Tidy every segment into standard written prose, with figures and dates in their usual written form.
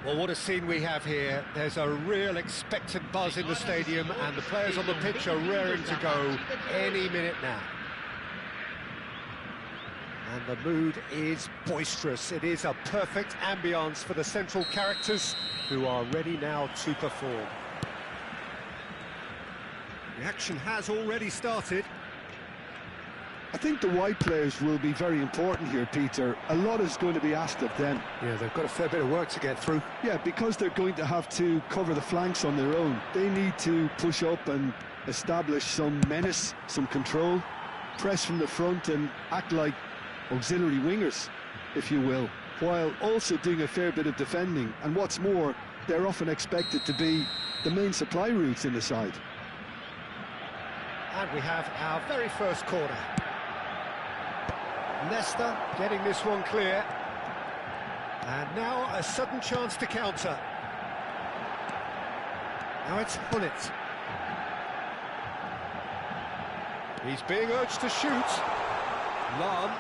Well, what a scene we have here. There's a real expectant buzz in the stadium, and the players on the pitch are raring to go any minute now. And the mood is boisterous. It is a perfect ambience for the central characters who are ready now to perform. The action has already started. I think the wide players will be very important here, Peter. A lot is going to be asked of them. Yeah, they've got a fair bit of work to get through. Yeah, because they're going to have to cover the flanks on their own. They need to push up and establish some menace, some control, press from the front and act like auxiliary wingers, if you will, while also doing a fair bit of defending. And what's more, they're often expected to be the main supply routes in the side. And we have our very first corner. Leicester getting this one clear. And now a sudden chance to counter. Now it's Hullet. He's being urged to shoot. Lan.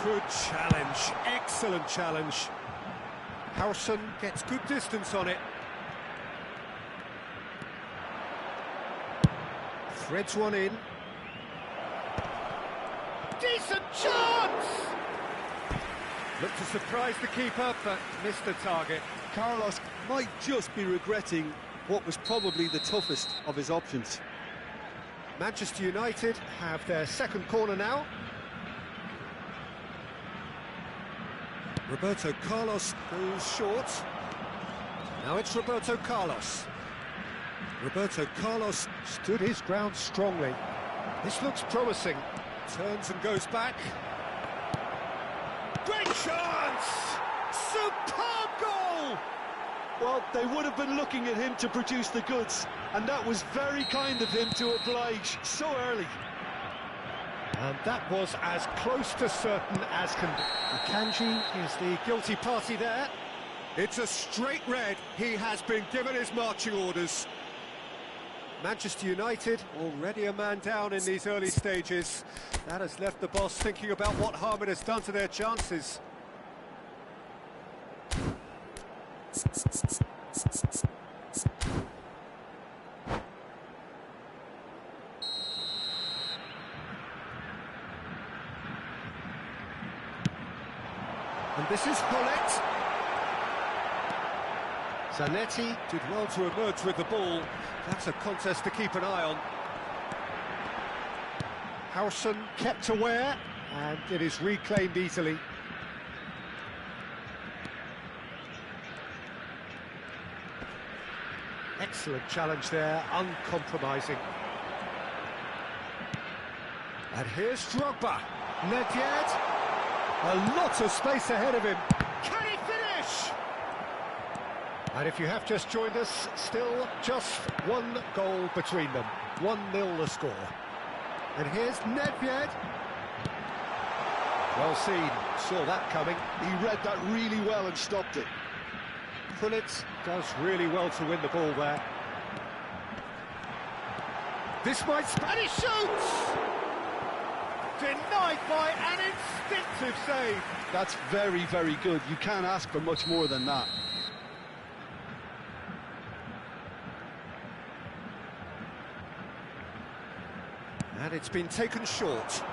Good challenge, excellent challenge. Howson gets good distance on it. Threads one in. Decent chance! Looked to surprise the keeper, but missed the target. Carlos might just be regretting what was probably the toughest of his options. Manchester United have their second corner now. Roberto Carlos goes short. Now it's Roberto Carlos. Roberto Carlos stood his ground strongly. This looks promising. Turns and goes back. Great chance! Superb goal! Well, they would have been looking at him to produce the goods, and that was very kind of him to oblige so early. And that was as close to certain as can be. Kanji is the guilty party there. It's a straight red. He has been given his marching orders. Manchester United already a man down in these early stages. That has left the boss thinking about what harm it has done to their chances. And this is Hullet. Zanetti did well to emerge with the ball. That's a contest to keep an eye on. Howson kept aware, and it is reclaimed easily. Excellent challenge there, uncompromising. And here's Drogba. Nedved. A lot of space ahead of him. Can he finish? And if you have just joined us, still just one goal between them. 1-0 the score. And here's Nedved. Well seen, saw that coming. He read that really well and stopped it. Hullet does really well to win the ball there. This might... and he shoots! Denied by an instinctive save. That's very, very good. You can't ask for much more than that. And it's been taken short.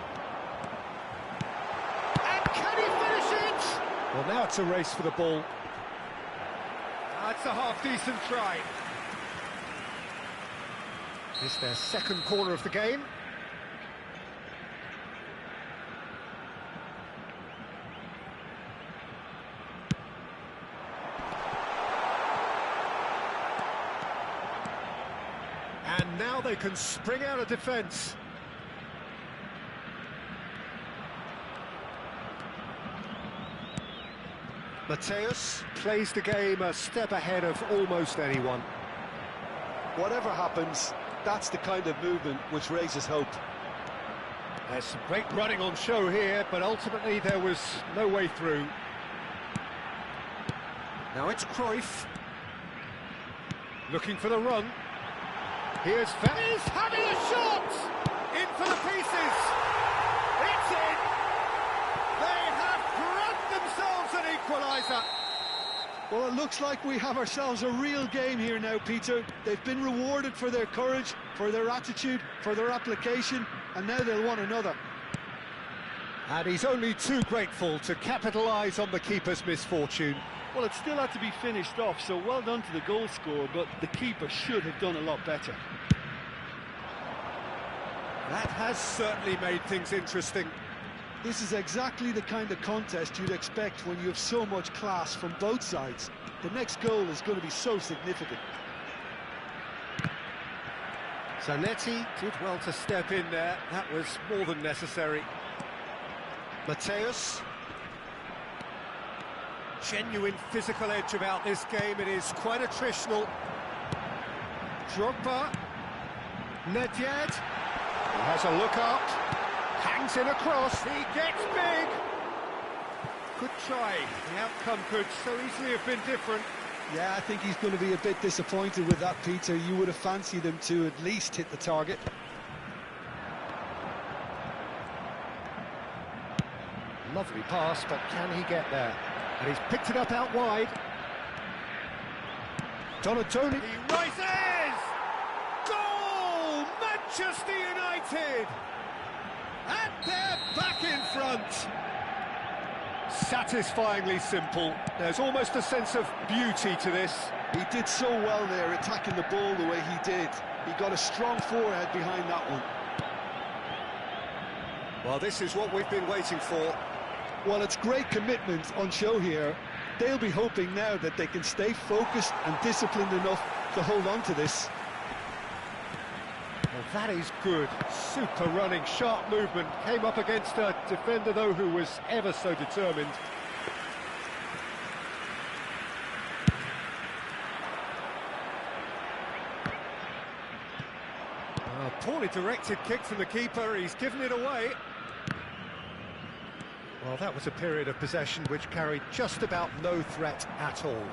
And can he finish it? Well, now it's a race for the ball. That's a half-decent try. It's their second corner of the game. And now they can spring out of defence. Mateus plays the game a step ahead of almost anyone. Whatever happens, that's the kind of movement which raises hope. There's some great running on show here, but ultimately there was no way through. Now it's Cruyff. Looking for the run. Here's He's having a shot! In for the pieces! It's in! They have grabbed themselves equaliser. Well, it looks like we have ourselves a real game here now, Peter. They've been rewarded for their courage, for their attitude, for their application, and now they'll want another. And he's only too grateful to capitalise on the keeper's misfortune. Well, it still had to be finished off, so well done to the goal scorer, but the keeper should have done a lot better. That has certainly made things interesting. This is exactly the kind of contest you'd expect when you have so much class from both sides. The next goal is going to be so significant. Zanetti did well to step in there. That was more than necessary. Mateus. Genuine physical edge about this game. It is quite attritional. Drogba. Nedved. He has a look up. Hangs in across. He gets big. Good try. The outcome could so easily have been different. Yeah, I think he's going to be a bit disappointed with that, Peter. You would have fancied him to at least hit the target. Lovely pass, but can he get there? And he's picked it up out wide. Donatoni. He rises! Goal! Manchester United! And they're back in front. Satisfyingly simple. There's almost a sense of beauty to this. He did so well there, attacking the ball the way he did. He got a strong forehead behind that one. Well, this is what we've been waiting for. Well, it's great commitment on show here. They'll be hoping now that they can stay focused and disciplined enough to hold on to this. Well, that is good. Super running, sharp movement. Came up against a defender, though, who was ever so determined. A poorly directed kick from the keeper. He's given it away. Well, that was a period of possession which carried just about no threat at all.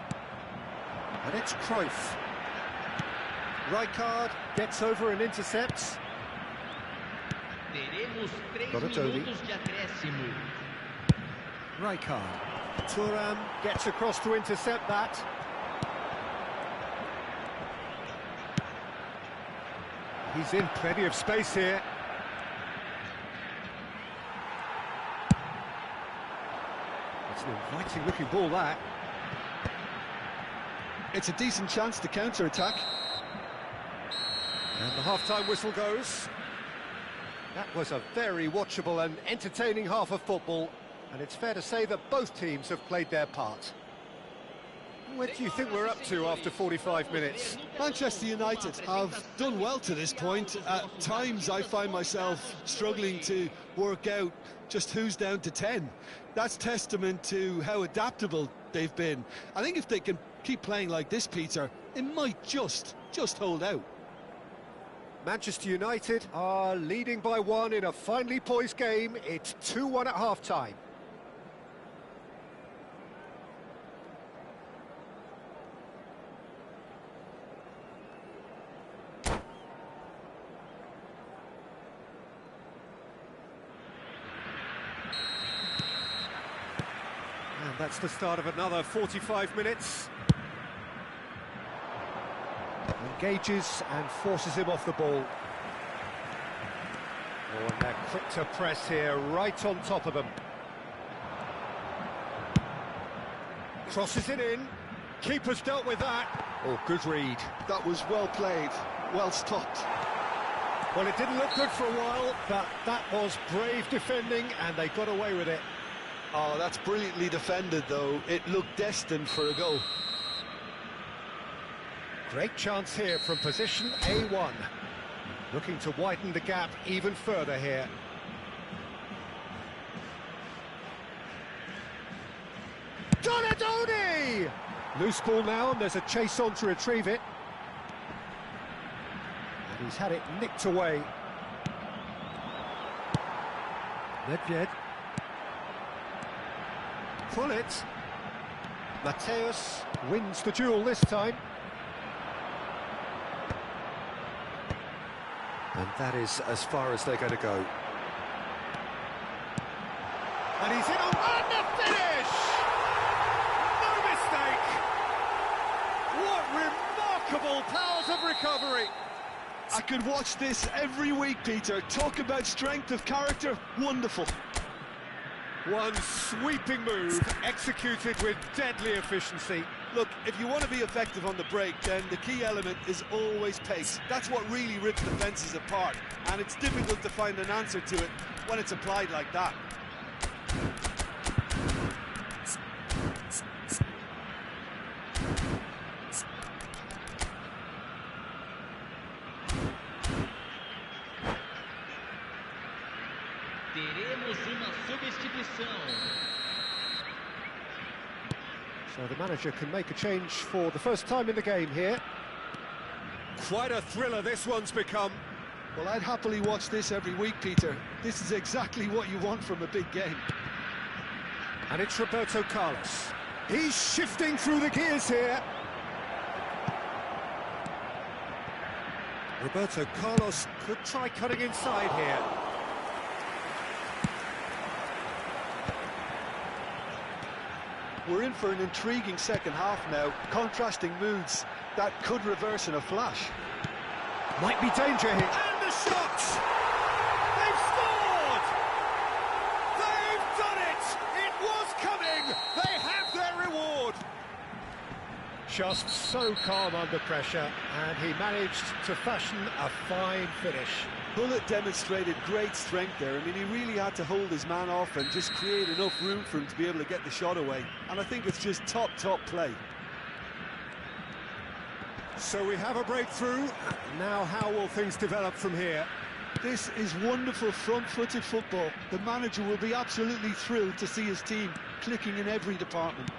And it's Cruyff. Rijkaard gets over and intercepts. Donatoni. Rijkaard. Thuram gets across to intercept that. He's in plenty of space here. It's an inviting looking ball, that. It's a decent chance to counter-attack. And the half-time whistle goes. That was a very watchable and entertaining half of football, and it's fair to say that both teams have played their part. What do you think we're up to after 45 minutes? Manchester United have done well to this point. At times I find myself struggling to work out just who's down to 10. That's testament to how adaptable they've been. I think if they can keep playing like this, Peter, it might just hold out. Manchester United are leading by 1 in a finely poised game. It's 2-1 at half-time. And that's the start of another 45 minutes. Engages and forces him off the ball. Oh, and they're quick to press here, right on top of them. Crosses it in. Keeper's dealt with that. Oh, good read. That was well played, well stopped. Well, it didn't look good for a while, but that was brave defending, and they got away with it. Oh, that's brilliantly defended, though. It looked destined for a goal. Great chance here from position A1. Looking to widen the gap even further here. Donatoni! Loose ball now, and there's a chase on to retrieve it. And he's had it nicked away. Nedved. Pullet. Mateus wins the duel this time. And that is as far as they're going to go. And he's in on the finish! recovery. I could watch this every week, Peter. Talk about strength of character, wonderful. One sweeping move, executed with deadly efficiency. Look, if you want to be effective on the break, then the key element is always pace. That's what really rips defences apart, and it's difficult to find an answer to it when it's applied like that. Teremos uma substituição. So the manager can make a change for the first time in the game here. Quite a thriller this one's become. Well, I'd happily watch this every week, Peter. This is exactly what you want from a big game. And it's Roberto Carlos. He's shifting through the gears here. Roberto Carlos could try cutting inside here. We're in for an intriguing second half now, contrasting moods that could reverse in a flash. Might be danger here. And the shot! They've scored! They've done it! It was coming! They have their reward! Just so calm under pressure, and he managed to fashion a fine finish. Bullet demonstrated great strength there. I mean, he really had to hold his man off and just create enough room for him to be able to get the shot away. And I think it's just top play. So we have a breakthrough. Now how will things develop from here? This is wonderful front-footed football. The manager will be absolutely thrilled to see his team clicking in every department.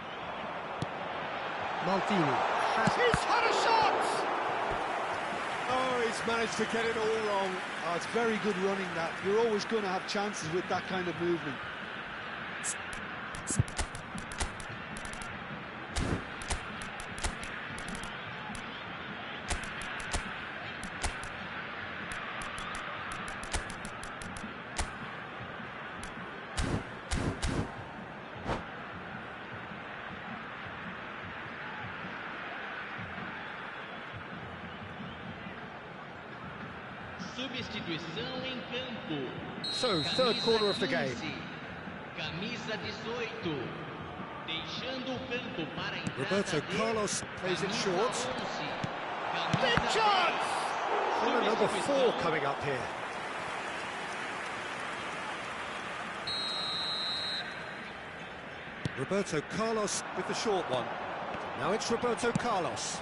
Maldini. He's had a shot! Oh, he's managed to get it all wrong. Oh, it's very good running that. You're always going to have chances with that kind of movement. Substituição em campo. So, third quarter of the game. Camisa 18. Deixando o campo para a entrada Roberto de Carlos plays it short. Big chance! Corner number 4 coming up here. Roberto Carlos with the short one. Now it's Roberto Carlos.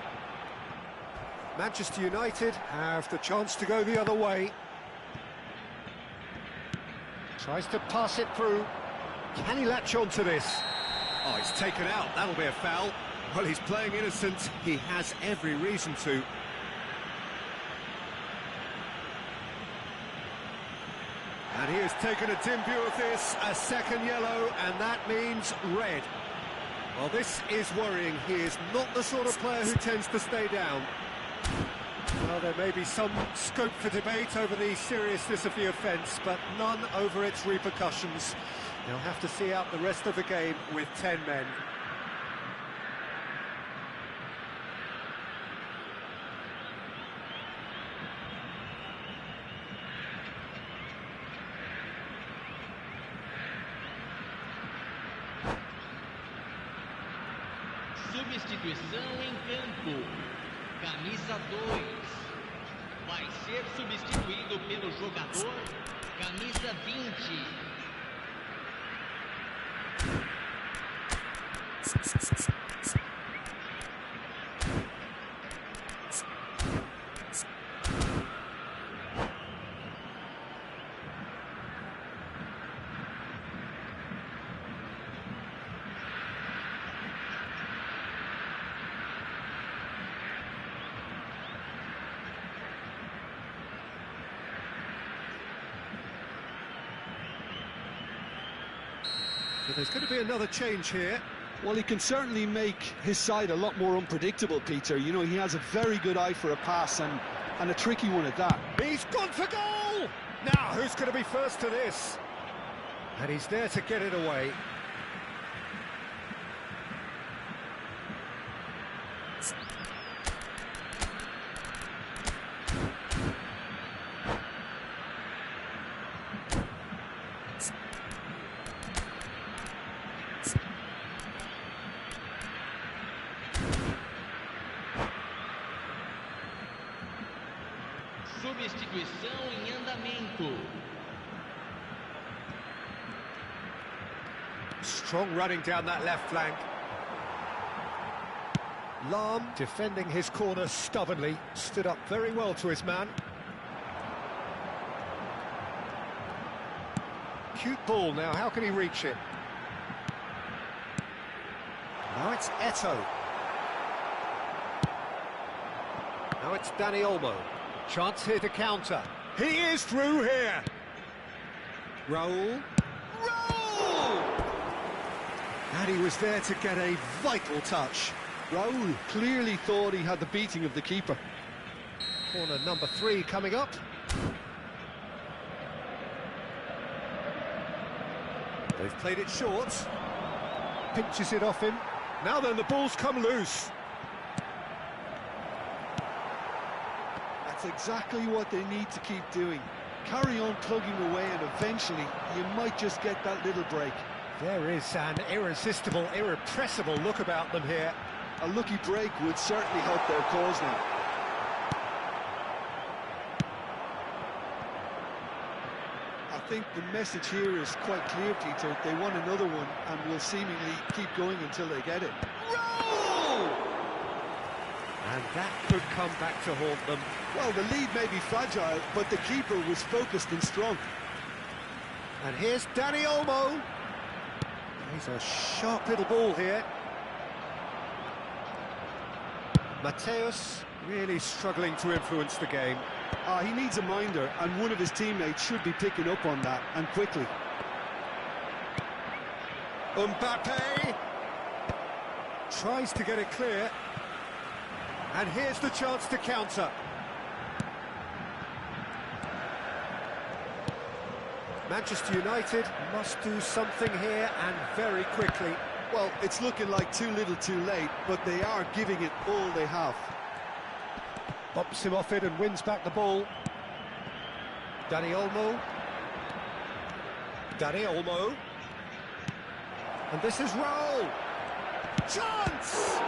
Manchester United have the chance to go the other way. Tries to pass it through. Can he latch on to this? Oh, he's taken out. That'll be a foul. Well, he's playing innocent. He has every reason to. And he has taken a dim view of this, a second yellow, and that means red. Well, this is worrying. He is not the sort of player who tends to stay down. Well, there may be some scope for debate over the seriousness of the offence, but none over its repercussions. They'll have to see out the rest of the game with 10 men. Substituição em campo. Camisa 2. Vai ser substituído pelo jogador camisa 20. So there's going to be another change here. Well, he can certainly make his side a lot more unpredictable, Peter. You know, he has a very good eye for a pass and a tricky one at that. He's gone for goal! Now, who's going to be first to this? And he's there to get it away. Substituição em andamento. Strong running down that left flank. Lahm, defending his corner stubbornly, stood up very well to his man. Cute ball now, how can he reach it? Now it's Eto'o. Now it's Dani Olmo. Chance here to counter. He is through here. Raul. Raul! And he was there to get a vital touch. Raul clearly thought he had the beating of the keeper. Corner number 3 coming up. They've played it short. Pinches it off him. Now then, the ball's come loose. That's exactly what they need to keep doing. Carry on plugging away and eventually you might just get that little break. There is an irresistible, irrepressible look about them here. A lucky break would certainly help their cause now. I think the message here is quite clear, Peter. They want another one and will seemingly keep going until they get it. Roll! And that could come back to haunt them. Well, the lead may be fragile, but the keeper was focused and strong. And here's Dani Olmo. He's a sharp little ball here. Mateus really struggling to influence the game. He needs a minder, and one of his teammates should be picking up on that, and quickly. Mbappe tries to get it clear. And here's the chance to counter. Manchester United must do something here, and very quickly. Well, it's looking like too little too late, but they are giving it all they have. Bops him off it and wins back the ball. Dani Olmo. Dani Olmo. And this is Raul. Chance!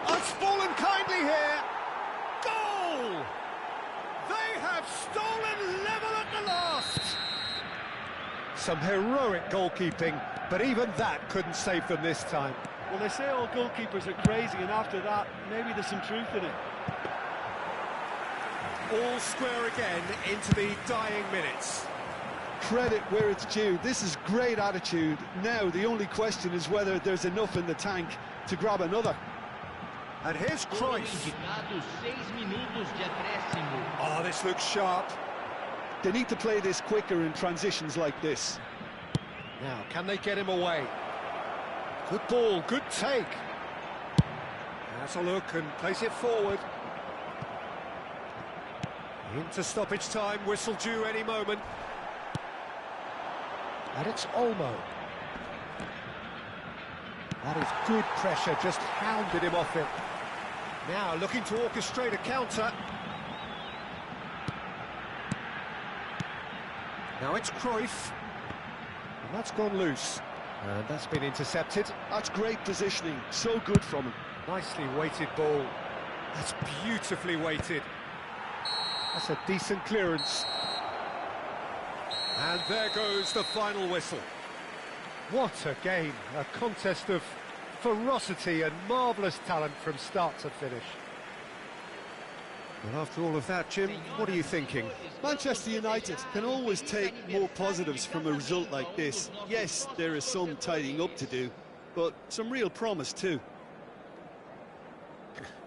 It's fallen kindly here. Goal! They have stolen level at the last. Some heroic goalkeeping, but even that couldn't save them this time. Well, they say all goalkeepers are crazy, and after that, maybe there's some truth in it. All square again into the dying minutes. Credit where it's due. This is great attitude. Now, the only question is whether there's enough in the tank to grab another. And here's Cruyff. Indicado 6 minutos de acréscimo. Oh, this looks sharp. They need to play this quicker in transitions like this. Now, can they get him away? Good ball, good take. Has a look and plays it forward. Into stoppage time, whistle due any moment. And it's Olmo. That is good pressure, just hounded him off it. Now looking to orchestrate a counter. Now it's Cruyff. And that's gone loose. And that's been intercepted. That's great positioning, so good from him. Nicely weighted ball. That's beautifully weighted. That's a decent clearance. And there goes the final whistle. What a game, a contest of ferocity and marvellous talent from start to finish. Well, after all of that, Jim, what are you thinking? Manchester United can always take more positives from a result like this. Yes, there is some tidying up to do, but some real promise too.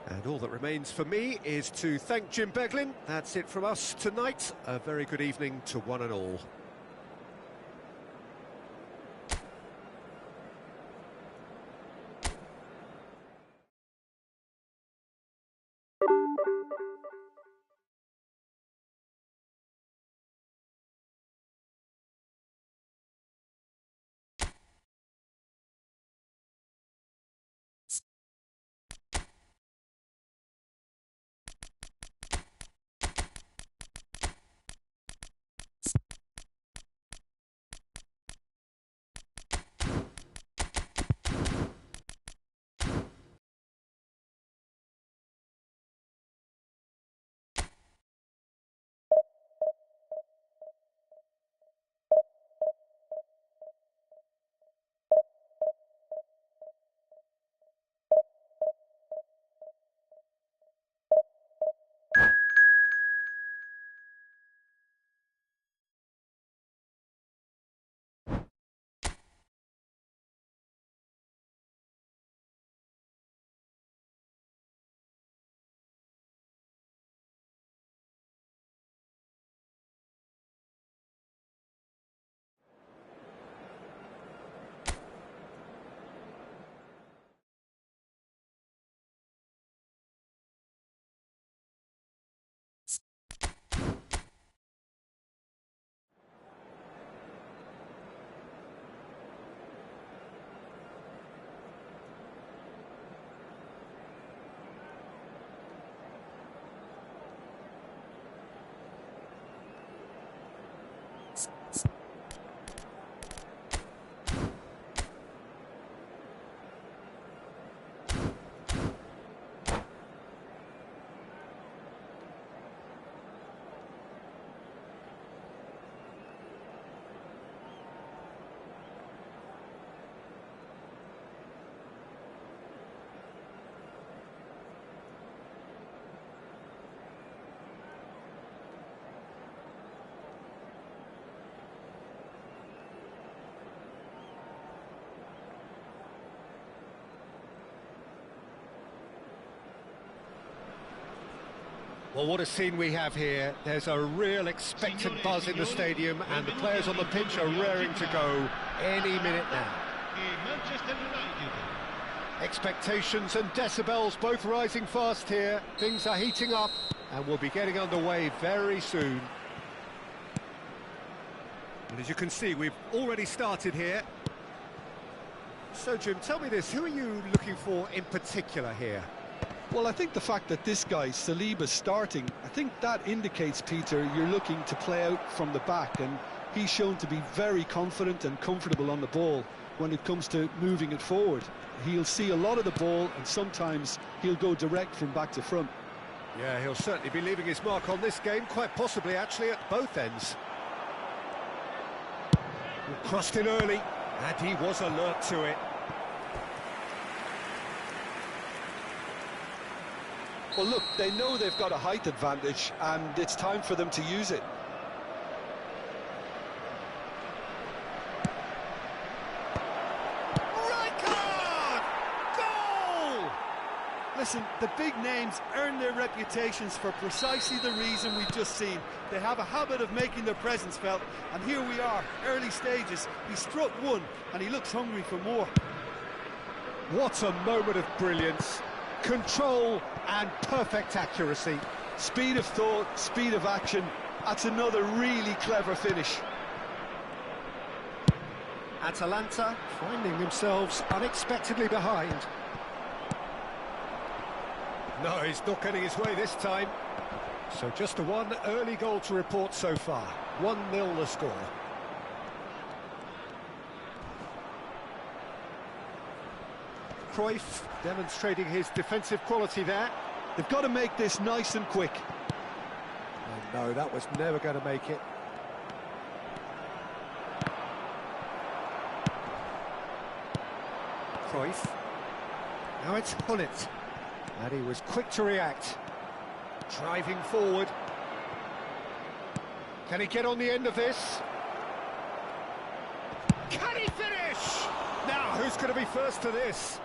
And all that remains for me is to thank Jim Beglin. That's it from us tonight. A very good evening to one and all. Well, what a scene we have here. There's a real expectant buzz in the stadium, and the players on the pitch are raring to go any minute now. Expectations and decibels both rising fast here. Things are heating up, and we'll be getting underway very soon. And as you can see, we've already started here. So, Jim, tell me this, who are you looking for in particular here? Well, I think the fact that this guy, Saliba's starting, I think that indicates, Peter, you're looking to play out from the back, and he's shown to be very confident and comfortable on the ball when it comes to moving it forward. He'll see a lot of the ball, and sometimes he'll go direct from back to front. Yeah, he'll certainly be leaving his mark on this game, quite possibly actually at both ends. Crossed in early, and he was alert to it. Well, look, they know they've got a height advantage, and it's time for them to use it. Rijkaard! Goal! Listen, the big names earn their reputations for precisely the reason we've just seen. They have a habit of making their presence felt, and here we are, early stages. He struck one, and he looks hungry for more. What a moment of brilliance. Control and perfect accuracy. Speed of thought, speed of action. That's another really clever finish. Atalanta finding themselves unexpectedly behind. No, he's not getting his way this time. So just the one early goal to report so far. 1-0 the score. Cruyff demonstrating his defensive quality there. They've got to make this nice and quick. Oh no, that was never going to make it. Cruyff. Now it's Hullet. And he was quick to react. Driving forward. Can he get on the end of this? Can he finish? Now, who's going to be first to this?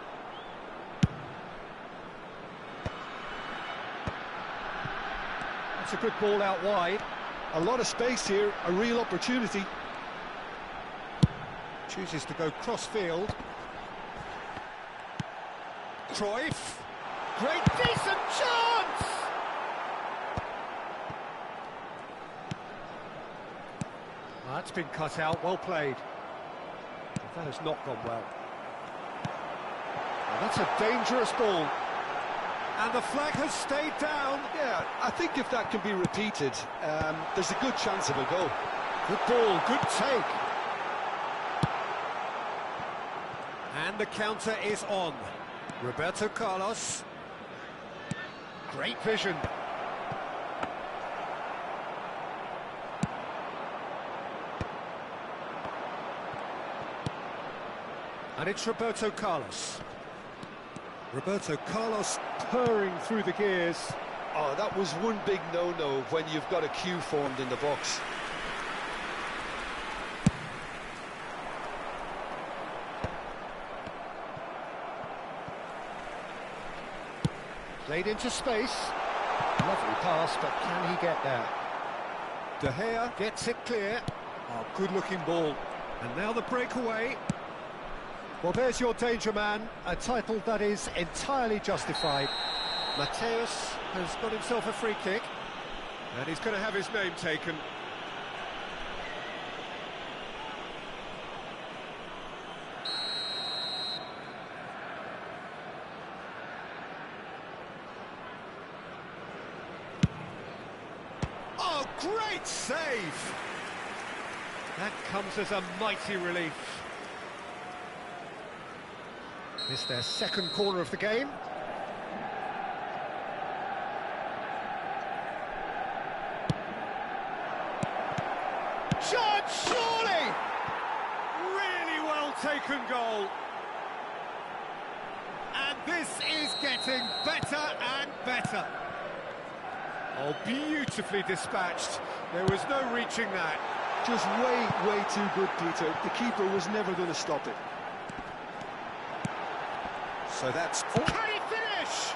It's a good ball out wide. A lot of space here, a real opportunity. Chooses to go cross-field. Cruyff. Great, decent chance! Well, that's been cut out, well played. But that has not gone well. Well, that's a dangerous ball. And the flag has stayed down. Yeah, I think if that can be repeated, there's a good chance of a goal. Good ball, good take. And the counter is on. Roberto Carlos. Great vision. And it's Roberto Carlos. Roberto Carlos purring through the gears. Oh, that was one big no-no when you've got a queue formed in the box. Played into space. Lovely pass, but can he get there? De Gea gets it clear. Oh, good-looking ball. And now the breakaway. Well, there's your danger man, a title that is entirely justified. Mateus has got himself a free kick, and he's going to have his name taken. Oh, great save! That comes as a mighty relief. It's their second corner of the game. Shot, surely! Really well taken goal. And this is getting better and better. Oh, beautifully dispatched. There was no reaching that. Just way too good, Peter. The keeper was never going to stop it. So that's... Can he finish?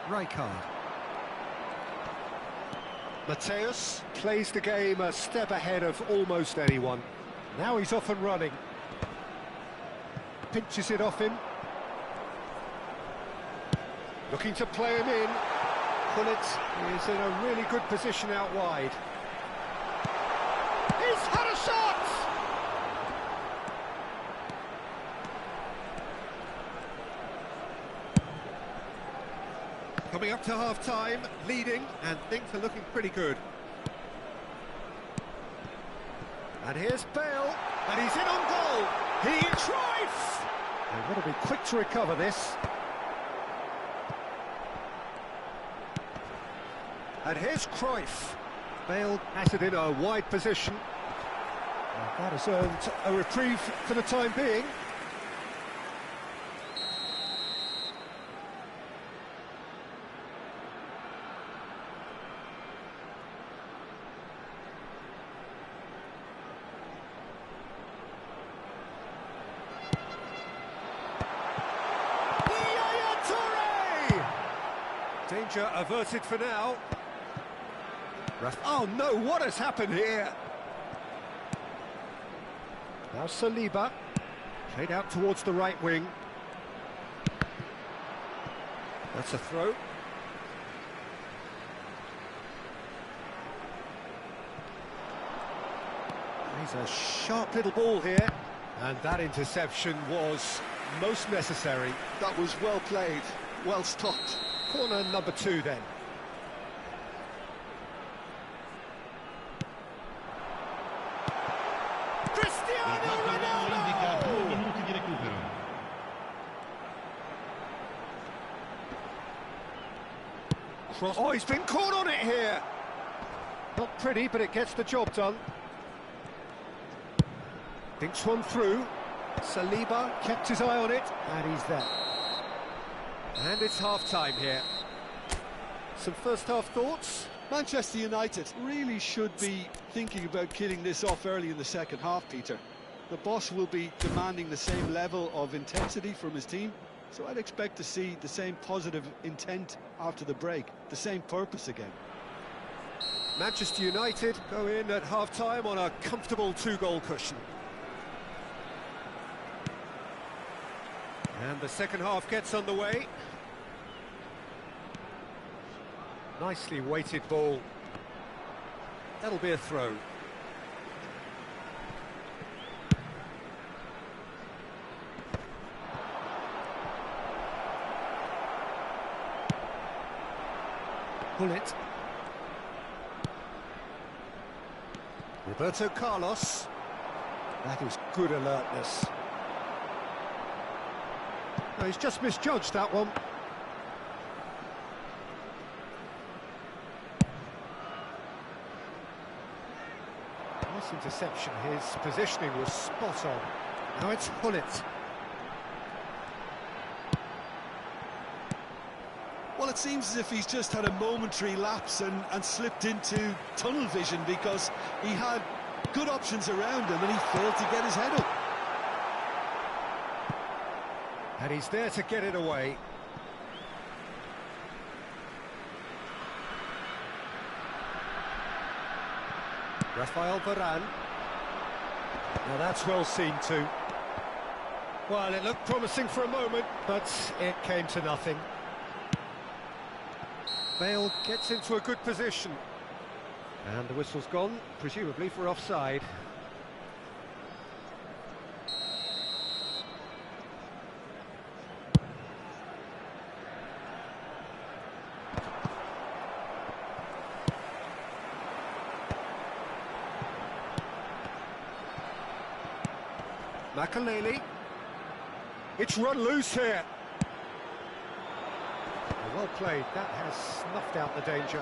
Rijkaard. Mateus plays the game a step ahead of almost anyone. Now he's off and running. Pinches it off him. Looking to play him in. Gullit is in a really good position out wide. He's had a shot! Coming up to half-time, leading, and things are looking pretty good. And here's Bale, and he's in on goal. He Cruyff! They've got to be quick to recover this. And here's Cruyff. Bale has it in a wide position. And that has earned a reprieve for the time being. Danger averted for now. Oh no, what has happened here? Now Saliba, played out towards the right wing. That's a throw. He's a sharp little ball here. And that interception was most necessary. That was well played, well stopped. Corner number 2 then. Cristiano Ronaldo! Cross. Oh, he's been caught on it here. Not pretty, but it gets the job done. Thinks one through. Saliba kept his eye on it, and he's there. And it's half-time here. Some first-half thoughts? Manchester United really should be thinking about killing this off early in the second half, Peter. The boss will be demanding the same level of intensity from his team, so I'd expect to see the same positive intent after the break, the same purpose again. Manchester United go in at half-time on a comfortable 2-goal cushion. And the second half gets underway. Nicely weighted ball. That'll be a throw. Gullit. Roberto Carlos. That is good alertness. No, he's just misjudged that one. Nice interception. His positioning was spot on. Now it's Gullit. Well, it seems as if he's just had a momentary lapse and slipped into tunnel vision, because he had good options around him and he failed to get his head up. And he's there to get it away. Rafael Varane. Now that's well seen too. Well, it looked promising for a moment, but it came to nothing. Bale gets into a good position. And the whistle's gone, presumably for offside. Makaleli. It's run loose here. Well played. That has snuffed out the danger.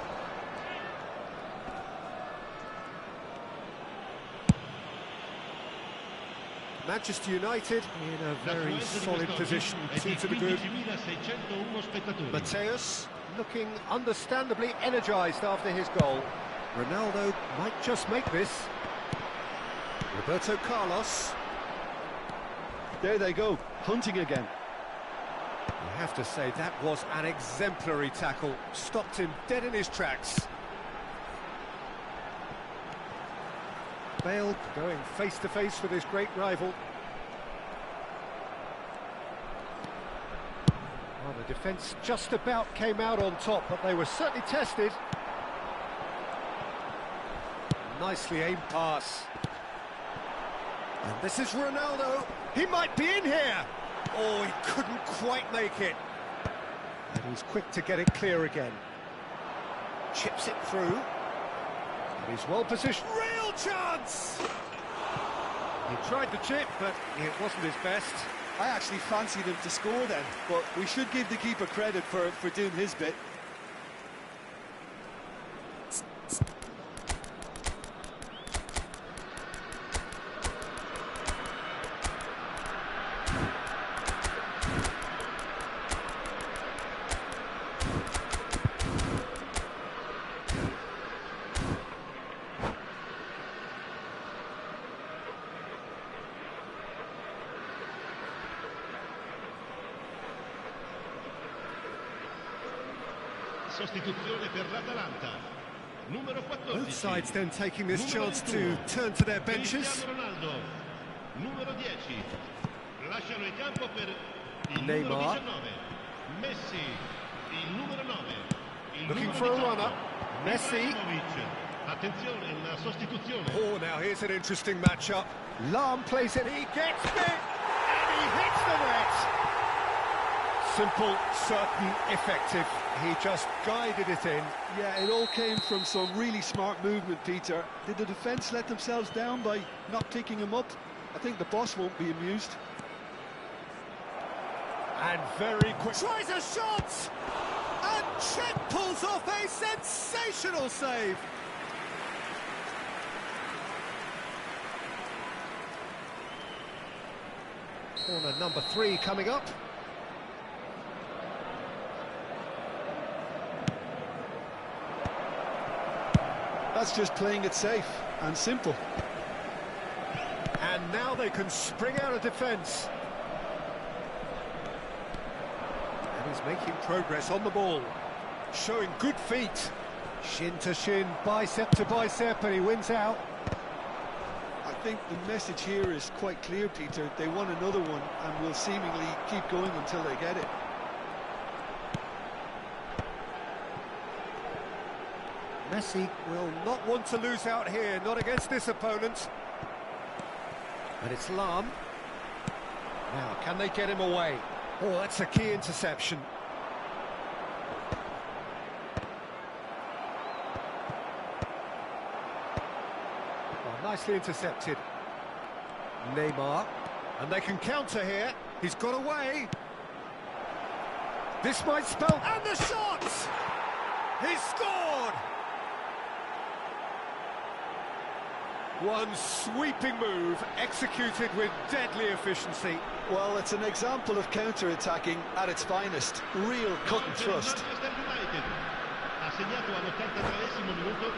Manchester United in a very solid position, 2 to the good. Mateus looking understandably energised after his goal. Ronaldo might just make this. Roberto Carlos. There they go, hunting again. have to say, that was an exemplary tackle. Stopped him dead in his tracks. Bale going face-to-face with his great rival. Well, the defence just about came out on top, but they were certainly tested. Nicely aimed pass. And this is Ronaldo. He might be in here. Oh, he couldn't quite make it. And he's quick to get it clear again. Chips it through. And he's well positioned. Real chance! He tried the chip, but it wasn't his best. I actually fancied him to score then, but we should give the keeper credit for doing his bit. Sostituzione per l'Atalanta. Numero 14. Both sides then taking this chance to turn to their benches. Ronaldo. Numero 10. Lasciano il campo per il Neymar. numero 19. Messi. Il numero 9. Il Looking numero for a 18. runner. Messi. Ibrahimovic. Attenzione, una sostituzione. Oh, now here's an interesting matchup. Lahm plays it, he gets it, and he hits the net. Simple, certain, effective. He just guided it in. Yeah, it all came from some really smart movement, Peter. Did the defence let themselves down by not picking him up? I think the boss won't be amused. And very quick. Tries a shot! And Cech pulls off a sensational save. Corner number 3 coming up. That's just playing it safe and simple. And now they can spring out of defence. And he's making progress on the ball. Showing good feet. Shin to shin, bicep to bicep, and he wins out. I think the message here is quite clear, Peter. They want another one and will seemingly keep going until they get it. Messi will not want to lose out here, not against this opponent. And it's Lahm. Now, can they get him away? Oh, that's a key interception. Oh, nicely intercepted. Neymar. And they can counter here. He's got away. This might spell... And the shot! He scored! One sweeping move, executed with deadly efficiency. Well, it's an example of counter-attacking at its finest. Real cut and thrust. Ha segnato all'83esimo minuto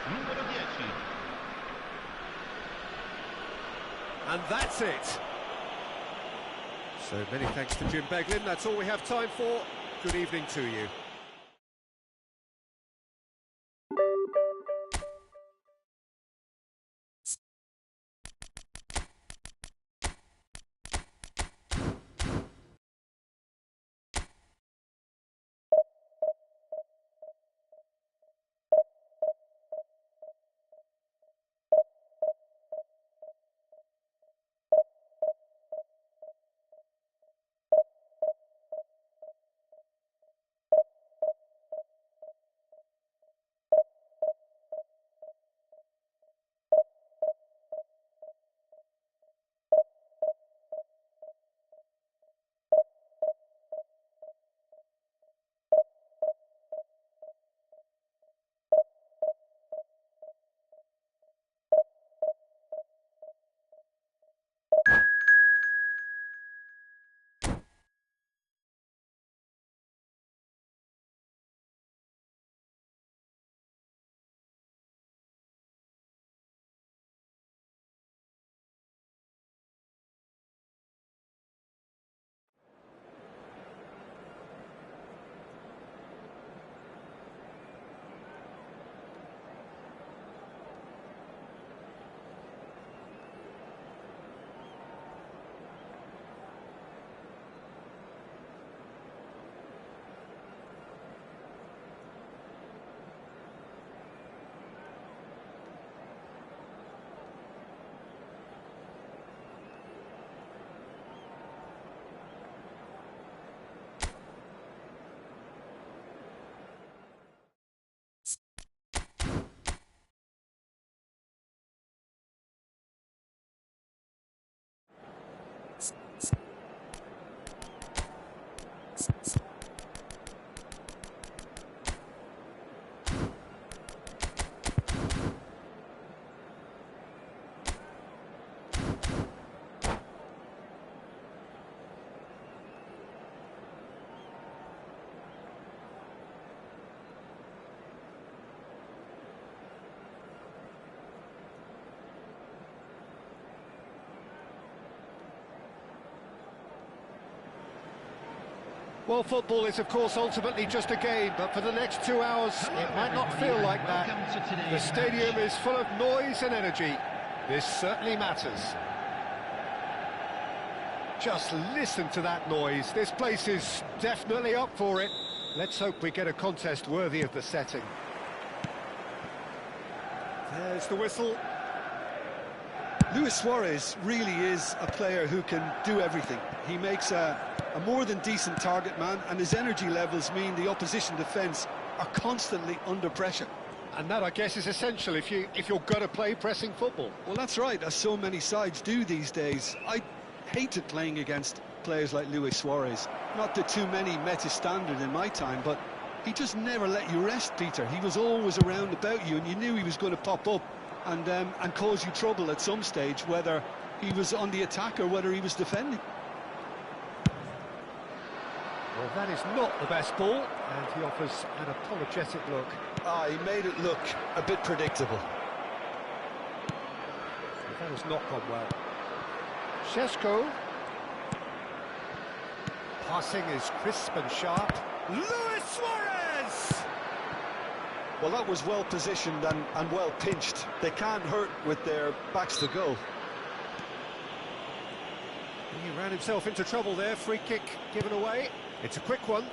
numero 10. And that's it. So many thanks to Jim Beglin. That's all we have time for. Good evening to you. Well, football is, of course, ultimately just a game, but for the next 2 hours, it might not feel like that. The stadium is full of noise and energy. This certainly matters. Just listen to that noise. This place is definitely up for it. Let's hope we get a contest worthy of the setting. There's the whistle. Luis Suarez really is a player who can do everything. He makes a more than decent target man, and his energy levels mean the opposition defence are constantly under pressure. And that, I guess, is essential if you're going to play pressing football. Well, that's right, as so many sides do these days. I hated playing against players like Luis Suarez. Not that too many met his standard in my time, but he just never let you rest, Peter. He was always around about you, and you knew he was going to pop up and cause you trouble at some stage, whether he was on the attack or whether he was defending. Well, that is not the best ball, and he offers an apologetic look. He made it look a bit predictable. That has not gone well. Šeško. Passing is crisp and sharp. Luis Suarez! Well, that was well positioned and well pinched. They can't hurt with their backs to goal. He ran himself into trouble there. Free kick given away. It's a quick one.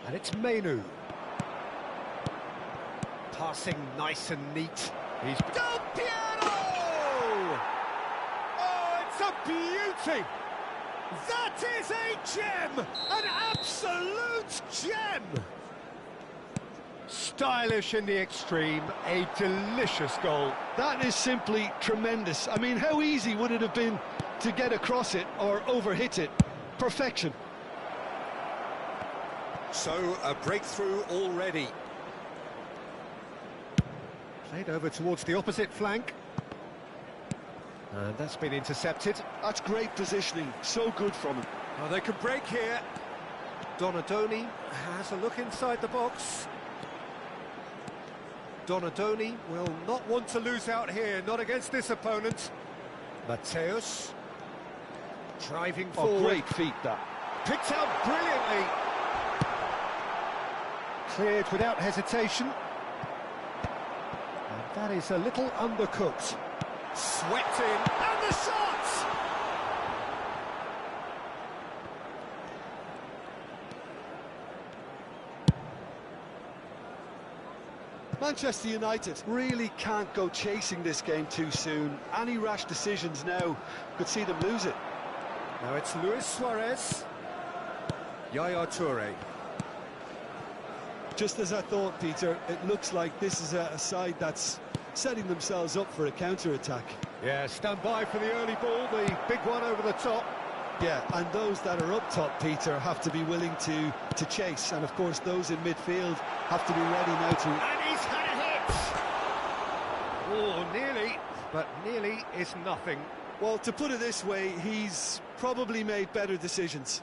And it's Menu. Passing nice and neat. He's... Del Piero! Oh, it's a beauty! That is a gem! An absolute gem! Stylish in the extreme, a delicious goal. That is simply tremendous. I mean, how easy would it have been to get across it or overhit it? Perfection. So, a breakthrough already. Played over towards the opposite flank. And that's been intercepted. That's great positioning, so good from him. Oh, they can break here. Donadoni has a look inside the box. Donadoni will not want to lose out here, not against this opponent. Mateus driving forward. Great feet, that. Picked out brilliantly. Cleared without hesitation. And that is a little undercooked. Swept in, and the shot! Manchester United really can't go chasing this game too soon. Any rash decisions now could see them lose it. Now it's Luis Suarez. Yaya Toure. Just as I thought, Peter, it looks like this is a side that's setting themselves up for a counter-attack. Yeah, stand by for the early ball, the big one over the top. Yeah, and those that are up top, Peter, have to be willing to chase. And, of course, those in midfield have to be ready now to... And he's had a hit! Oh, nearly, but nearly is nothing. Well, to put it this way, he's probably made better decisions.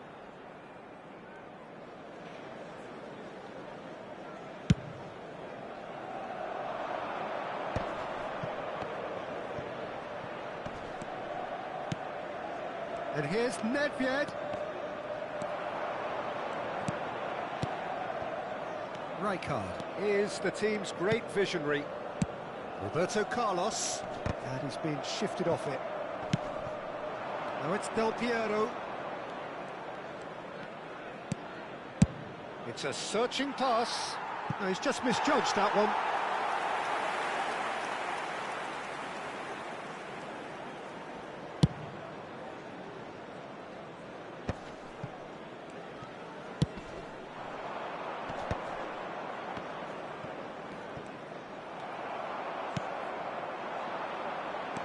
And here's Nedved. Rijkaard is the team's great visionary. Roberto Carlos, and he's been shifted off it. Now it's Del Piero. It's a searching pass. No, he's just misjudged that one.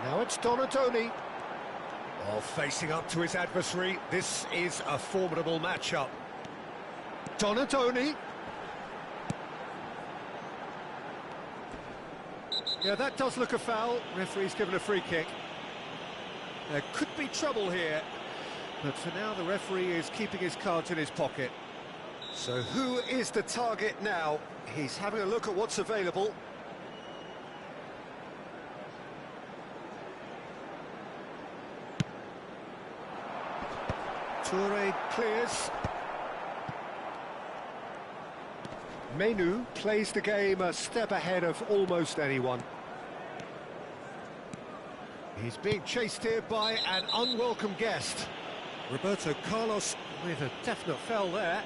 Now it's Donadoni. Oh, facing up to his adversary. This is a formidable matchup. Donadoni. Yeah, that does look a foul. Referee's given a free kick. There could be trouble here, but for now the referee is keeping his cards in his pocket. So who is the target now? He's having a look at what's available. Toure clears. Menu plays the game a step ahead of almost anyone. He's being chased here by an unwelcome guest. Roberto Carlos with a definite foul there.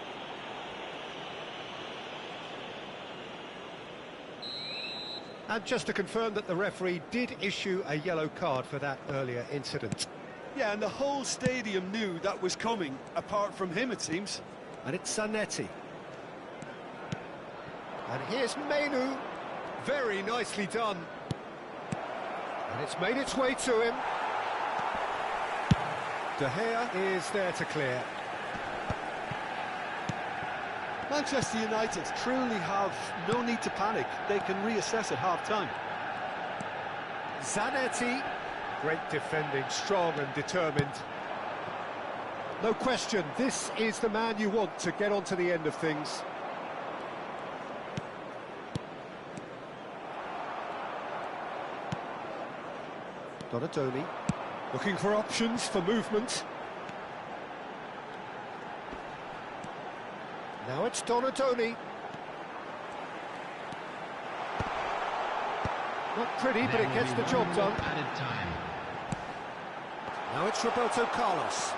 And just to confirm that the referee did issue a yellow card for that earlier incident. Yeah, and the whole stadium knew that was coming, apart from him, it seems. And it's Zanetti. And here's Menu. Very nicely done. And it's made its way to him. De Gea is there to clear. Manchester United truly have no need to panic. They can reassess at half-time. Zanetti. Great defending, strong and determined. No question, this is the man you want to get onto the end of things. Donadoni, looking for options for movement. Now it's Donadoni. Not pretty, but it gets the job done. Added time. Now it's Roberto Carlos.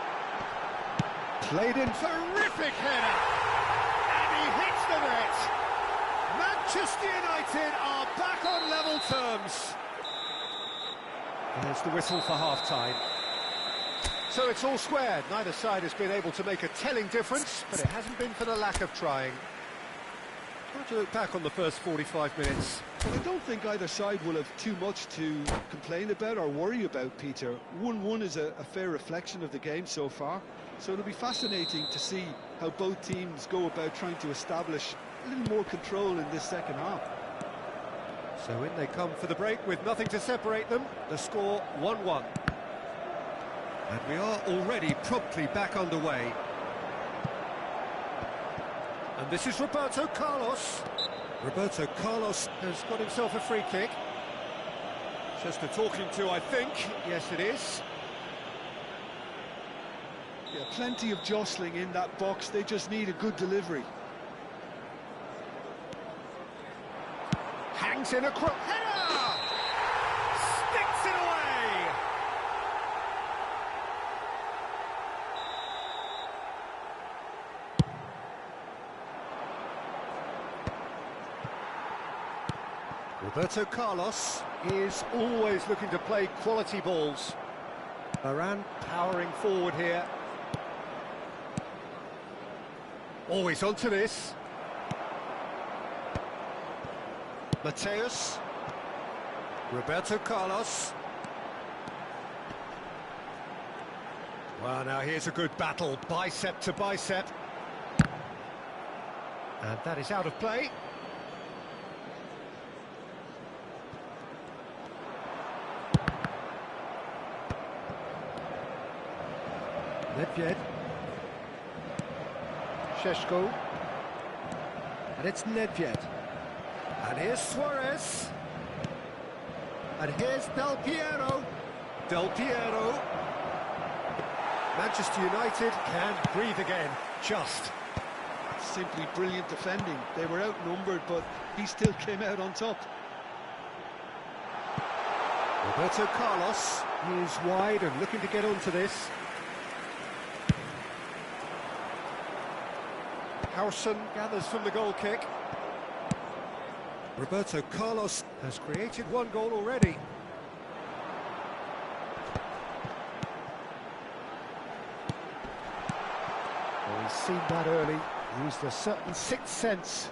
Played in, terrific header! And he hits the net! Manchester United are back on level terms. There's the whistle for half-time. So it's all squared. Neither side has been able to make a telling difference, but it hasn't been for the lack of trying. How do you look back on the first 45 minutes? Well, I don't think either side will have too much to complain about or worry about, Peter. 1-1 is a fair reflection of the game so far, so it'll be fascinating to see how both teams go about trying to establish a little more control in this second half. So in they come for the break with nothing to separate them. The score 1-1. And we are already promptly back underway. And this is Roberto Carlos. Roberto Carlos has got himself a free kick. Just a talking to, I think. Yes, it is. Yeah, plenty of jostling in that box. They just need a good delivery. Hangs in a cross. Header! Sticks it away! Roberto Carlos is always looking to play quality balls. Varane powering forward here. Always onto this. Mateus. Roberto Carlos. Well, now here's a good battle, bicep to bicep. And that is out of play. Nedved. Šeško. And it's Nedved. And here's Suarez. And here's Del Piero. Del Piero. Manchester United can breathe again. Just. Simply brilliant defending. They were outnumbered, but he still came out on top. Roberto Carlos is wide and looking to get onto this. Howson gathers from the goal kick. Roberto Carlos has created one goal already. Well, he's seen that early, used a certain sixth sense.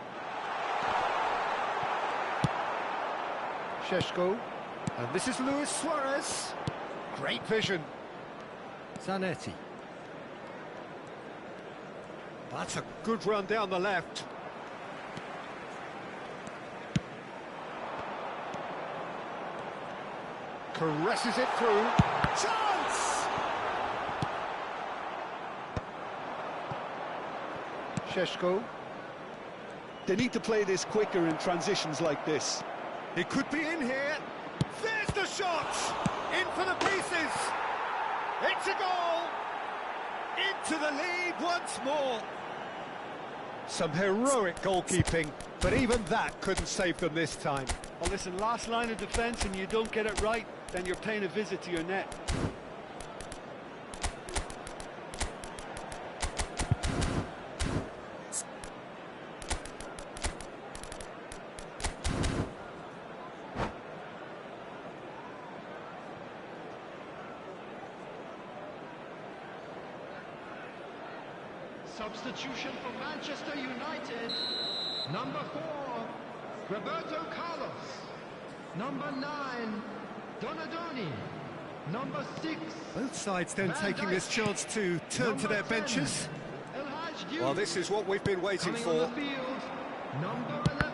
Šeško, and this is Luis Suarez. Great vision. Zanetti. That's a good run down the left. Caresses it through. Chance! Šeško. They need to play this quicker in transitions like this. It could be in here. There's the shot! In for the pieces! It's a goal! Into the lead once more. Some heroic goalkeeping, but even that couldn't save them this time. Well, listen, last line of defence and you don't get it right, then you're paying a visit to your net. Substitution for Manchester United. Number 4, Roberto Carlos. Number 9, Donadoni. Number 6. Both sides then taking this chance to turn to their benches. Well, this is what we've been waiting for.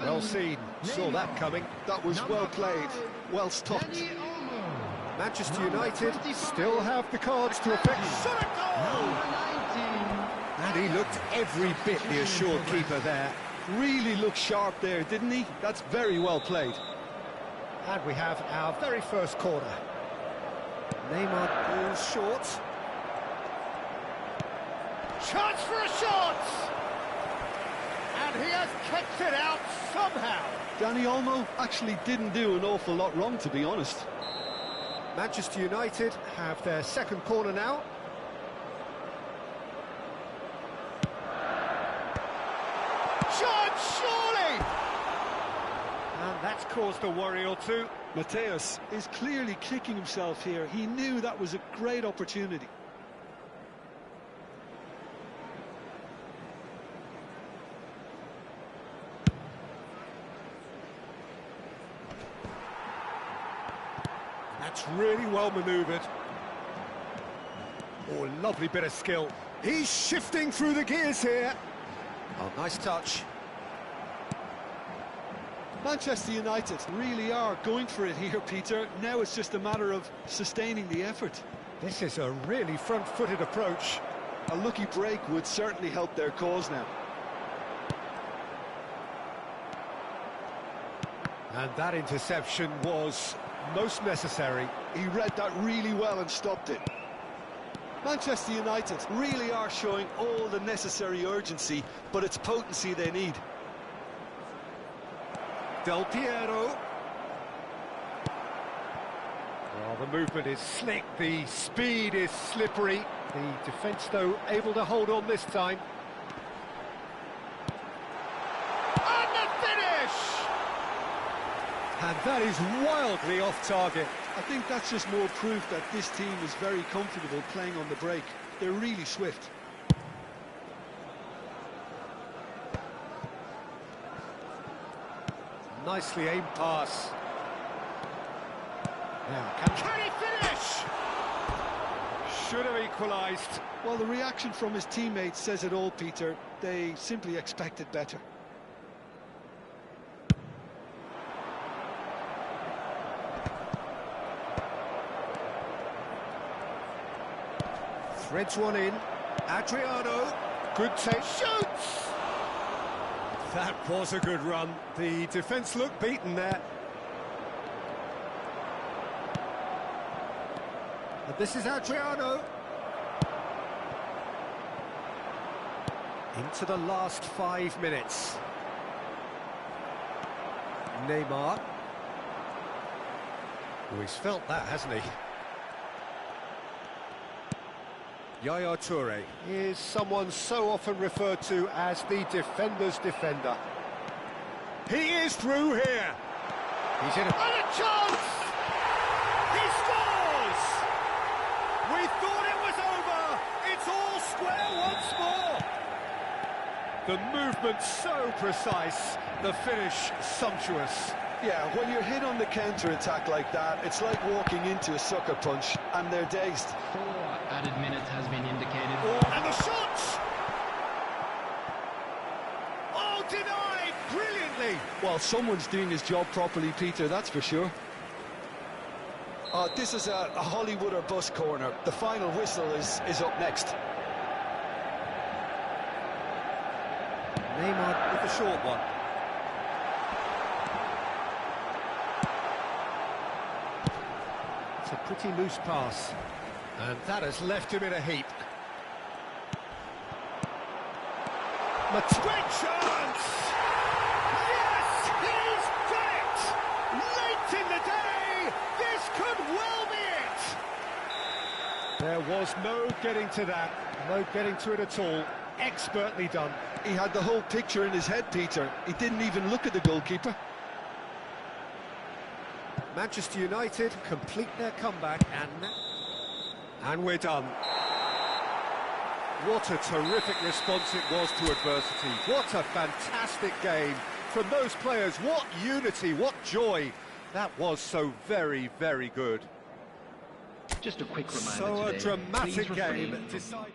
Well seen, saw that coming. That was well played, well stopped. Manchester United still have the cards to effect shot a goal! And he looked every bit the assured keeper there. Really looked sharp there, didn't he? That's very well played. And we have our very first corner. Neymar goes short. Chance for a shot! And he has kept it out somehow. Dani Olmo actually didn't do an awful lot wrong, to be honest. Manchester United have their second corner now. Shot, surely! And that's caused a worry or two. Mateus is clearly kicking himself here. He knew that was a great opportunity. That's really well manoeuvred. Oh, lovely bit of skill. He's shifting through the gears here. Oh, nice touch. Manchester United really are going for it here, Peter. Now it's just a matter of sustaining the effort. This is a really front-footed approach. A lucky break would certainly help their cause now. And that interception was most necessary. He read that really well and stopped it. Manchester United really are showing all the necessary urgency, but it's potency they need. Del Piero. Well, the movement is slick, the speed is slippery. The defence, though, able to hold on this time. And the finish! And that is wildly off target. I think that's just more proof that this team is very comfortable playing on the break. They're really swift. Nicely aimed pass. Now, can he finish? Should have equalised. Well, the reaction from his teammates says it all, Peter. They simply expected better. Threads one in. Adriano. Good take. Shoots! That was a good run. The defence looked beaten there. And this is Adriano. Into the last 5 minutes. Neymar. Oh, he's felt that, hasn't he? Yaya Toure is someone so often referred to as the defender's defender. He is through here. He's in and a chance! He scores! We thought it was over. It's all square once more. The movement so precise, the finish sumptuous. Yeah, when you're hit on the counter-attack like that, it's like walking into a sucker punch, and they're dazed. 4 added minutes has been indicated. And the shot! brilliantly. Well, someone's doing his job properly, Peter, that's for sure. This is a Hollywood or bust corner. The final whistle is up next. Neymar with the short one. It's a pretty loose pass. And that has left him in a heap. Great chance! Yes, he's done it! Late in the day, this could well be it! There was no getting to that, no getting to it at all. Expertly done. He had the whole picture in his head, Peter. He didn't even look at the goalkeeper. Manchester United complete their comeback, and we're done. What a terrific response it was to adversity. What a fantastic game from those players. What unity, what joy. That was so very, very good. Just a quick reminder So today, a dramatic please game. refrain from- Decided.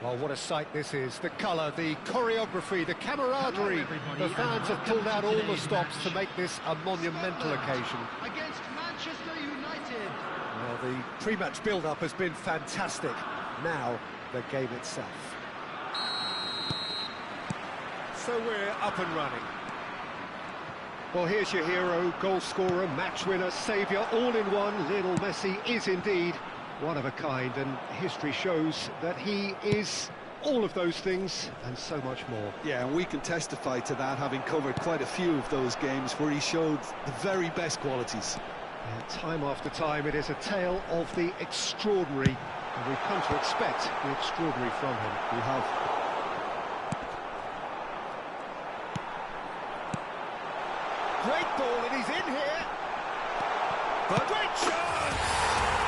Well, what a sight this is. The colour, the choreography, the camaraderie. The fans have pulled out all the stops to make this a monumental occasion. Against Manchester United. Well, the pre-match build-up has been fantastic. Now, the game itself. So we're up and running. Well, here's your hero, goal scorer, match winner, saviour, all in one. Lionel Messi is indeed one of a kind, and history shows that he is all of those things and so much more. Yeah, and we can testify to that, having covered quite a few of those games where he showed the very best qualities. And time after time, it is a tale of the extraordinary, and we've come to expect the extraordinary from him. We have. Great ball, and he's in here. But great chance!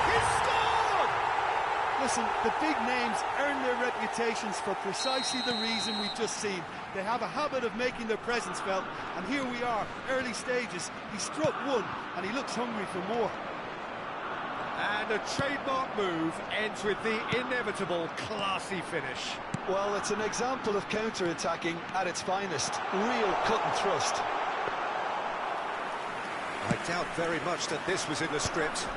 He's scored! Listen, the big names earn their reputations for precisely the reason we've just seen. They have a habit of making their presence felt, and here we are, early stages. He struck one, and he looks hungry for more. And a trademark move ends with the inevitable classy finish. Well, it's an example of counter-attacking at its finest. Real cut and thrust. I doubt very much that this was in the script.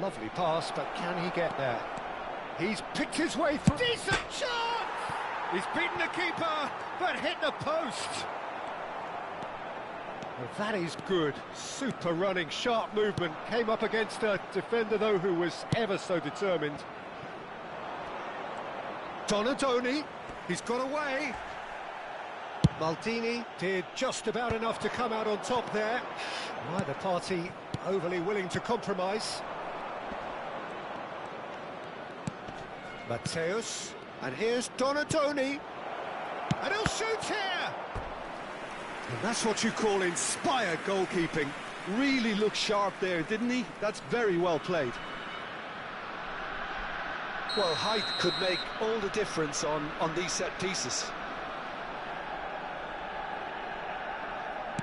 Lovely pass, but can he get there? He's picked his way through. Decent chance! He's beaten the keeper, but hit the post. Well, that is good. Super running, sharp movement. Came up against a defender, though, who was ever so determined. Donadoni, he's got away. Maldini did just about enough to come out on top there. Neither party overly willing to compromise. Mateus, and here's Donadoni, and he'll shoot here! And that's what you call inspired goalkeeping. Really looked sharp there, didn't he? That's very well played. Well, height could make all the difference on these set pieces.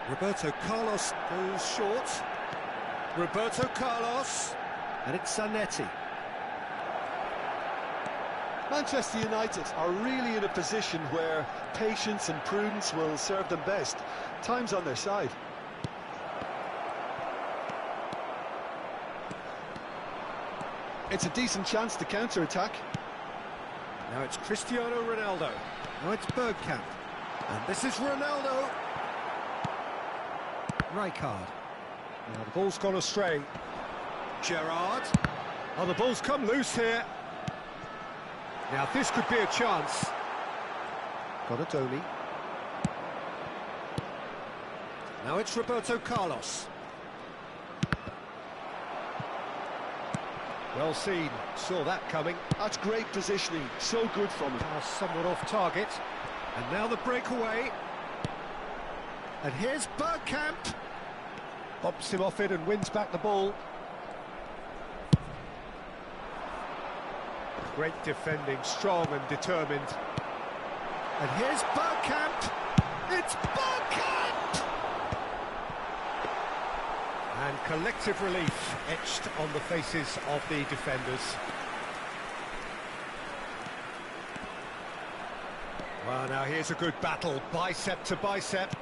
Roberto Carlos goes short. Roberto Carlos, and it's Zanetti. Manchester United are really in a position where patience and prudence will serve them best. Time's on their side. It's a decent chance to counter-attack. Now it's Cristiano Ronaldo. Now it's Bergkamp. And this is Ronaldo. Rijkaard. Now the ball's gone astray. Gerrard. Oh, the ball's come loose here. Now this could be a chance. Donadoni. Now it's Roberto Carlos. Well seen, saw that coming. That's great positioning, so good from him. Now somewhat off target. And now the breakaway. And here's Bergkamp. Bobs him off it and wins back the ball. Great defending, strong and determined. And here's Bergkamp. It's Bergkamp! And collective relief etched on the faces of the defenders. Well, now here's a good battle, bicep to bicep.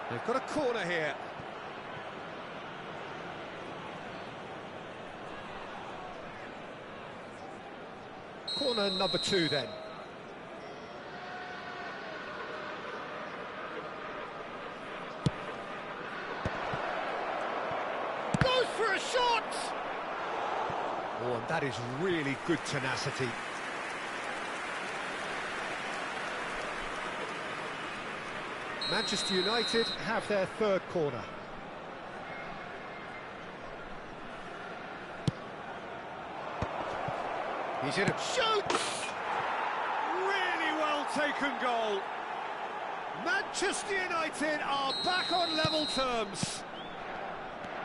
They've got a corner here. Corner number 2 then. Goes for a shot! Oh, and that is really good tenacity. Manchester United have their third corner. He's in it. Shoots! Really well taken goal. Manchester United are back on level terms.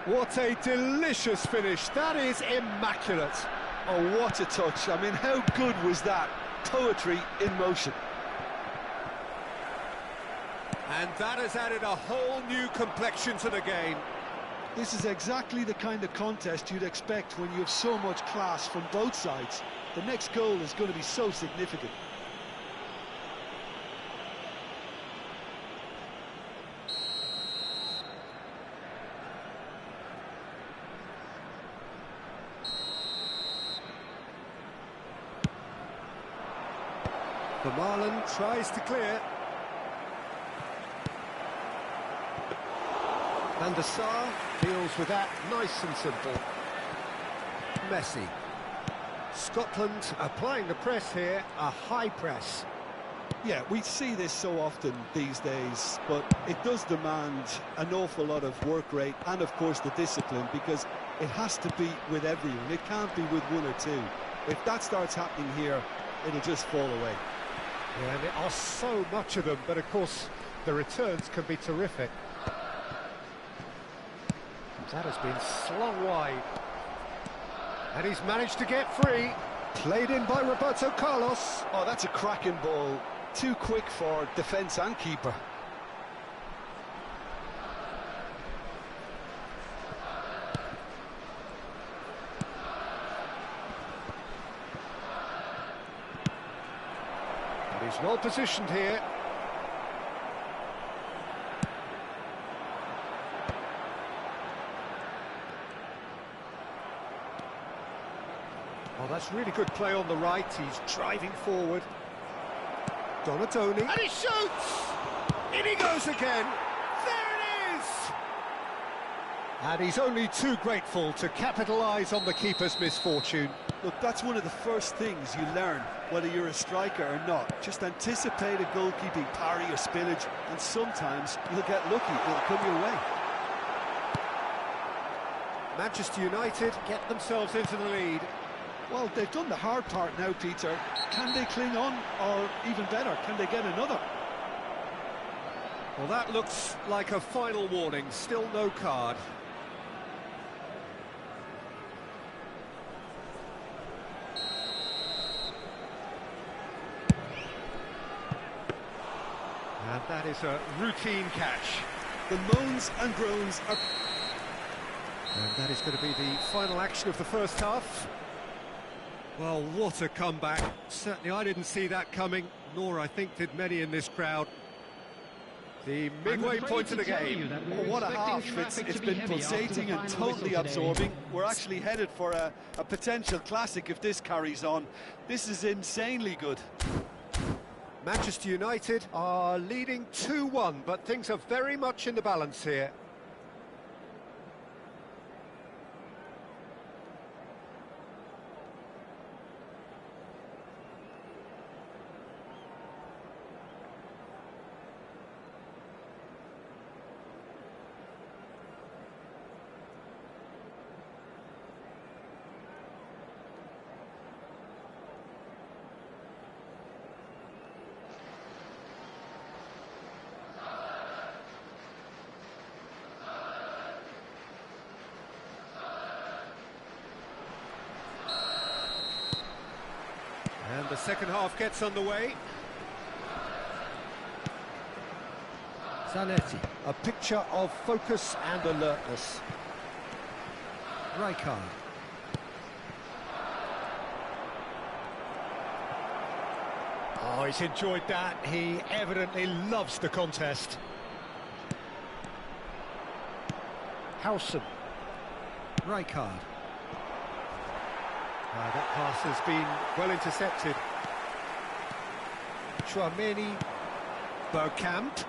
What a delicious finish. That is immaculate. Oh, what a touch. I mean, how good was that? Poetry in motion. And that has added a whole new complexion to the game. This is exactly the kind of contest you'd expect when you have so much class from both sides. The next goal is going to be so significant. Vermaelen tries to clear. Van der Sar deals with that nice and simple. Messi. Scotland applying the press here, a high press. Yeah, we see this so often these days, but it does demand an awful lot of work rate and, of course, the discipline, because it has to be with everyone. It can't be with one or two. If that starts happening here, it'll just fall away. Yeah, and there are so much of them, but of course the returns can be terrific. That has been slung wide. And he's managed to get free. Played in by Roberto Carlos. Oh, that's a cracking ball. Too quick for defence and keeper. And he's well positioned here. Oh, that's really good play on the right. He's driving forward. Donatoni. And he shoots! In he goes again. There it is! And he's only too grateful to capitalise on the keeper's misfortune. Look, that's one of the first things you learn, whether you're a striker or not. Just anticipate a goalkeeping parry or spillage, and sometimes you'll get lucky. It'll come your way. Manchester United get themselves into the lead. Well, they've done the hard part now, Peter. Can they cling on, or even better, can they get another? Well, that looks like a final warning. Still no card. And that is a routine catch. The moans and groans are... And that is going to be the final action of the first half. Well, what a comeback. Certainly I didn't see that coming, nor I think did many in this crowd. The midway point of the game. Oh, what a half. It's been pulsating and totally absorbing. We're actually headed for a potential classic if this carries on. This is insanely good. Manchester United are leading 2-1, but things are very much in the balance here. And the second half gets underway. Zanetti. A picture of focus and alertness. Rijkaard. Oh, he's enjoyed that. He evidently loves the contest. Howson. Rijkaard. That pass has been well intercepted. Chouameni. Bergkamp.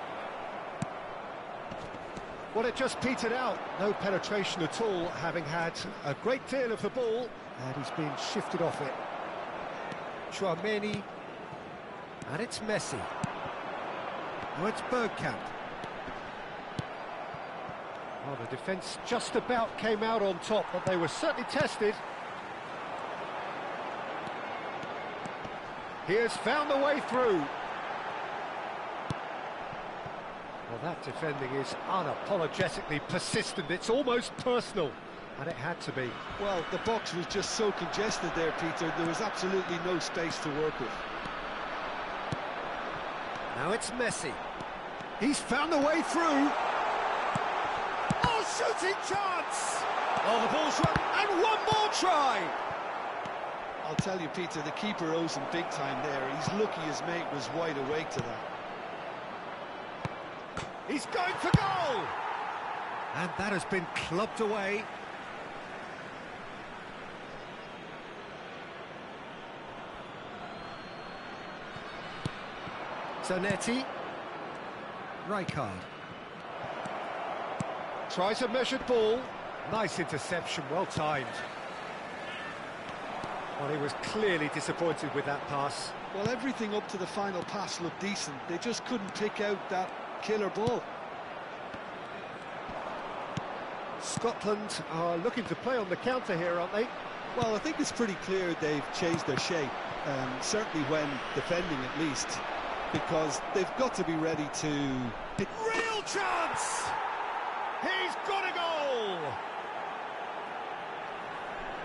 Well, it just petered out. No penetration at all, having had a great deal of the ball, and he's been shifted off it. Chouameni. And it's Messi. Oh, it's Bergkamp. Well, the defence just about came out on top, but they were certainly tested. He has found the way through. Well, that defending is unapologetically persistent. It's almost personal, and it had to be. Well, the box was just so congested there, Peter. There was absolutely no space to work with. Now it's Messi. He's found the way through. Oh, shooting chance! Oh, the ball's run, and one more try! I'll tell you, Peter, the keeper owes him big time there. He's lucky his mate was wide awake to that. He's going for goal! And that has been clubbed away. Zanetti Rijkaard. tries a measured ball. Nice interception, well timed. Well, he was clearly disappointed with that pass. Well, everything up to the final pass looked decent. They just couldn't pick out that killer ball. Scotland are looking to play on the counter here, aren't they? Well, I think it's pretty clear they've changed their shape, certainly when defending at least, because they've got to be ready to... Real chance! He's got a goal!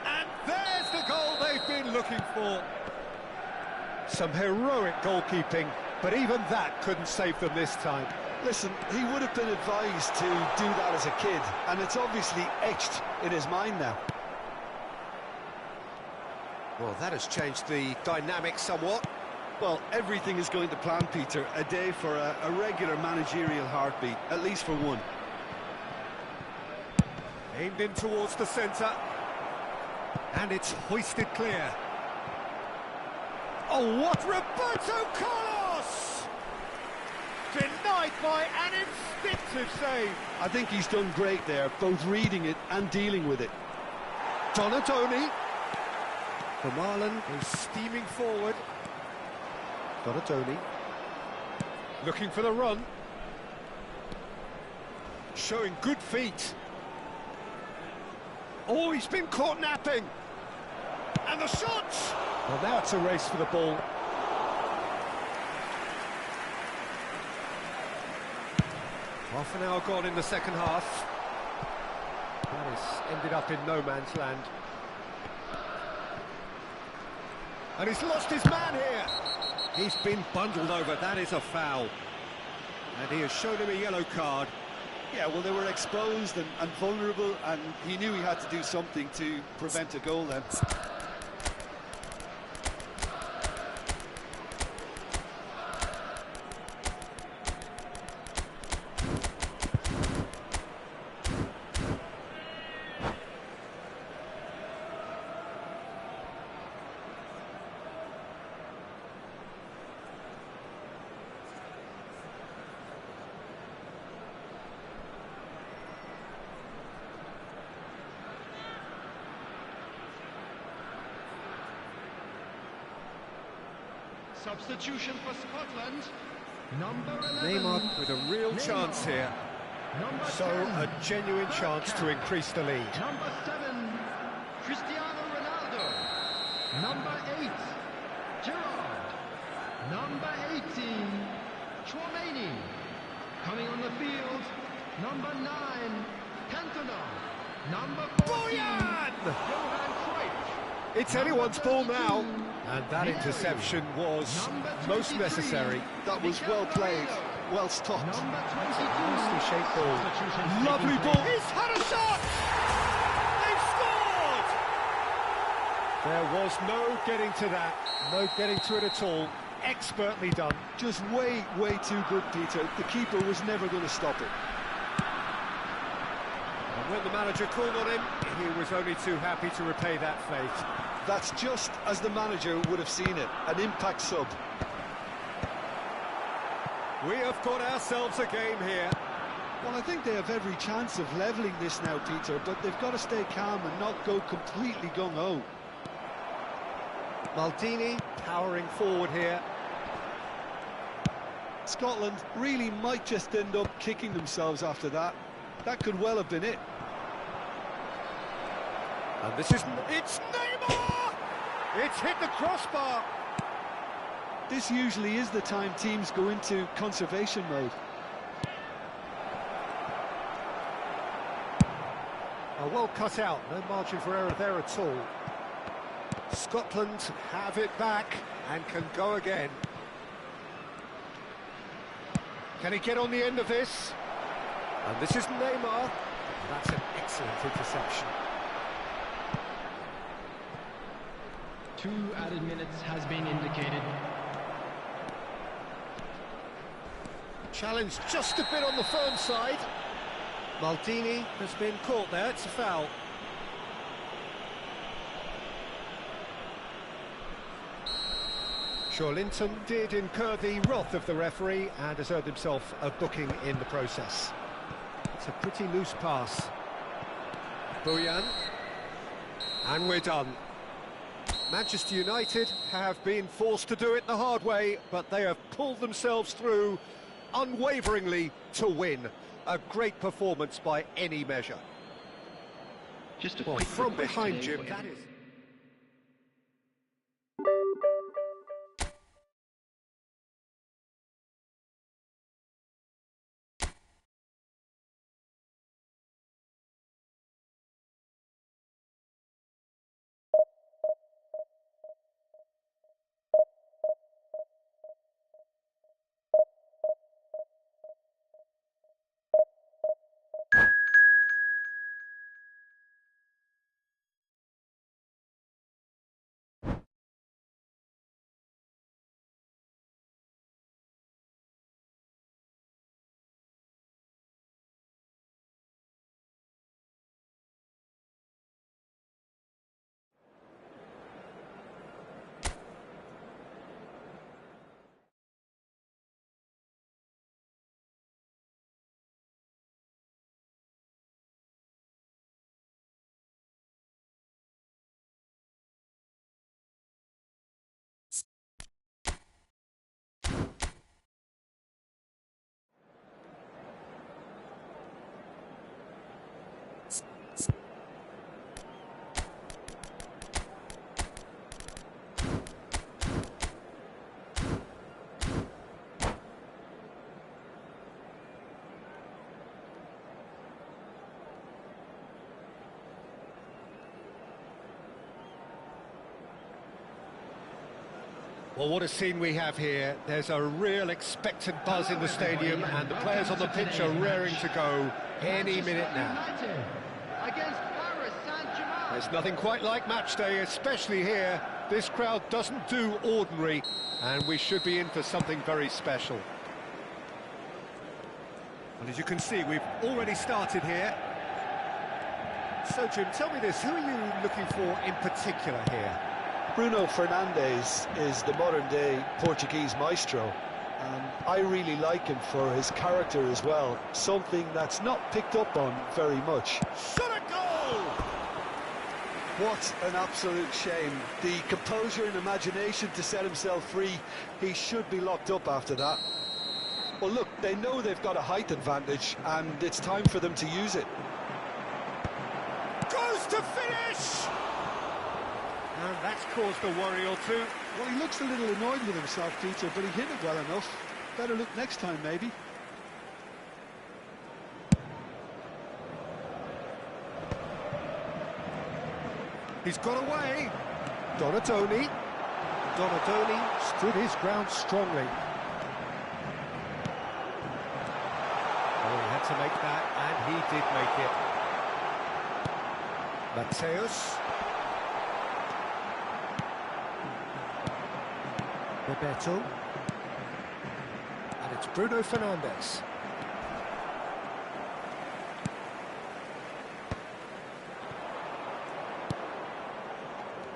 And there's the goal they've been looking for. Some heroic goalkeeping, but even that couldn't save them this time. Listen, he would have been advised to do that as a kid, and it's obviously etched in his mind now. Well, that has changed the dynamic somewhat. Well, everything is going to plan, Peter. A day for a regular managerial heartbeat, at least for one. Aimed in towards the centre. And it's hoisted clear. Oh, what Roberto Carlos! Denied by an instinctive save. I think he's done great there, both reading it and dealing with it. Donatoni. From Ireland, who's steaming forward. Donatoni. Looking for the run. Showing good feet. Oh, he's been caught napping. And the shot! Well, now it's a race for the ball. Half an hour gone in the second half. That has ended up in no man's land. And he's lost his man here. He's been bundled over. That is a foul. And he has shown him a yellow card. Yeah, well, they were exposed and vulnerable, and he knew he had to do something to prevent a goal then. Substitution for Scotland. Number 11. Neymar with a real chance here. Number So 10. a genuine chance to increase the lead. Number 7, Cristiano Ronaldo. Number 8, Gerrard. Number 18, Chouameni. Coming on the field, number 9, Cantona. Number 14, Boyan! Johan Cruyff. It's anyone's ball now. And that interception was most necessary. That was well played, well stopped. Number 22, Nicely shaped ball. Substitution Lovely taking ball. place. He's had a shot! They've scored! There was no getting to that. No getting to it at all. Expertly done. Just way too good, Peter. The keeper was never going to stop it. And when the manager called on him, he was only too happy to repay that faith. That's just as the manager would have seen it, an impact sub. We have got ourselves a game here. Well, I think they have every chance of levelling this now, Peter, but they've got to stay calm and not go completely gung-ho. Maldini powering forward here. Scotland really might just end up kicking themselves after that. That could well have been it. And this is... It's Neymar! It's hit the crossbar. This usually is the time teams go into conservation mode. Oh, well cut out. No margin for error there at all. Scotland have it back and can go again. Can he get on the end of this? And this is Neymar. That's an excellent interception. 2 added minutes has been indicated. Challenge just a bit on the firm side. Maldini has been caught there. It's a foul. Linton did incur the wrath of the referee and has earned himself a booking in the process. It's a pretty loose pass. Bouyan. And we're done. Manchester United have been forced to do it the hard way, but they have pulled themselves through unwaveringly to win. A great performance by any measure. Just a Well, quick from request behind, today. Jim, that is... Well, what a scene we have here. There's a real expectant buzz in the stadium, and the players on the pitch are raring to go any minute now. There's nothing quite like match day, especially here. This crowd doesn't do ordinary, and we should be in for something very special. Well, as you can see, we've already started here. So, Jim, tell me this, who are you looking for in particular here? Bruno Fernandes is the modern-day Portuguese maestro, and I really like him for his character as well, something that's not picked up on very much. Shot a goal! What an absolute shame. The composure and imagination to set himself free. He should be locked up after that. Well, look, they know they've got a height advantage, and it's time for them to use it. Goes to finish! And that's caused a worry or two. Well, he looks a little annoyed with himself, Peter, but he hit it well enough. Better look next time, maybe. He's got away. Donatoni. Donatoni stood his ground strongly. Oh, he had to make that, and he did make it. Mateus. Roberto. And it's Bruno Fernandes.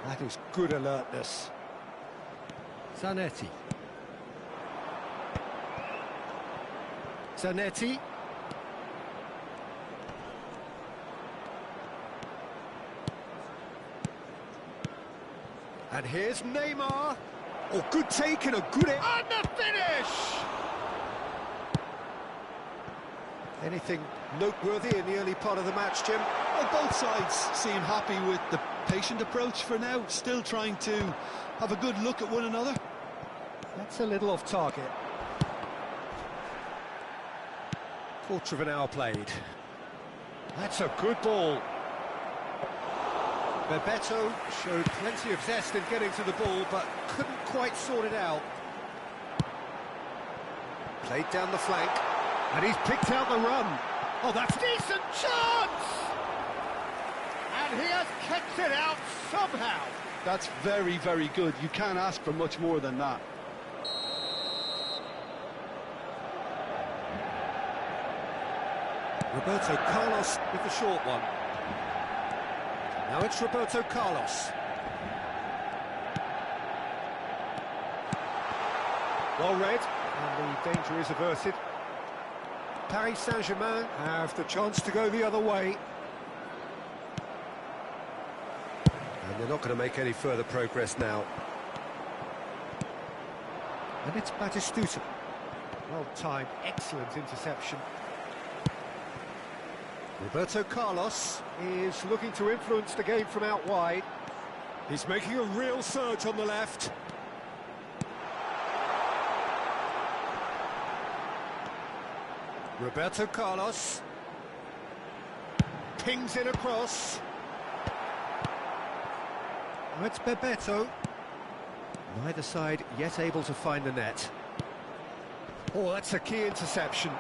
That is good alertness. Zanetti. Zanetti. And here's Neymar. Oh, good take and a good... And the finish! Anything noteworthy in the early part of the match, Jim? Well, both sides seem happy with the patient approach for now, still trying to have a good look at one another. That's a little off target. Quarter of an hour played. That's a good ball. Bebeto showed plenty of zest in getting to the ball, but couldn't quite sort it out. Played down the flank, and he's picked out the run. Oh, that's a decent chance! And he has kept it out somehow. That's very, very good. You can't ask for much more than that. Roberto Carlos with the short one. Now it's Roberto Carlos. Well read, and the danger is averted. Paris Saint-Germain have the chance to go the other way. And they're not going to make any further progress now. And it's Batistuta. Well timed, excellent interception. Roberto Carlos is looking to influence the game from out wide. He's making a real surge on the left. Roberto Carlos pings in across. Oh, it's Bebeto. Neither side yet able to find the net. Oh, that's a key interception.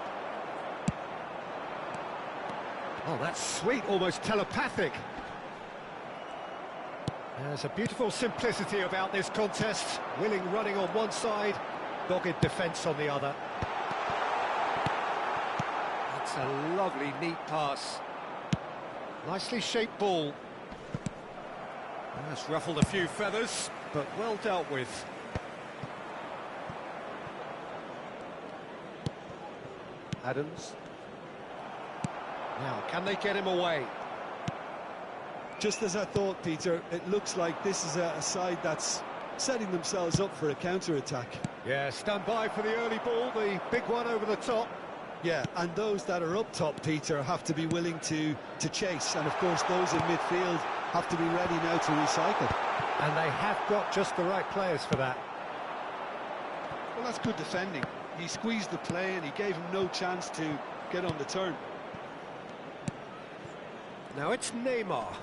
Oh, that's sweet, almost telepathic. There's a beautiful simplicity about this contest. Willing running on one side, dogged defence on the other. That's a lovely, neat pass. Nicely shaped ball. That's ruffled a few feathers, but well dealt with. Adams. Now, can they get him away? Just as I thought, Peter, it looks like this is a side that's setting themselves up for a counter-attack. Yeah, stand by for the early ball, the big one over the top. Yeah, and those that are up top, Peter, have to be willing to chase. And, of course, those in midfield have to be ready now to recycle. And they have got just the right players for that. Well, that's good defending. He squeezed the play and he gave him no chance to get on the turn. Now it's Neymar.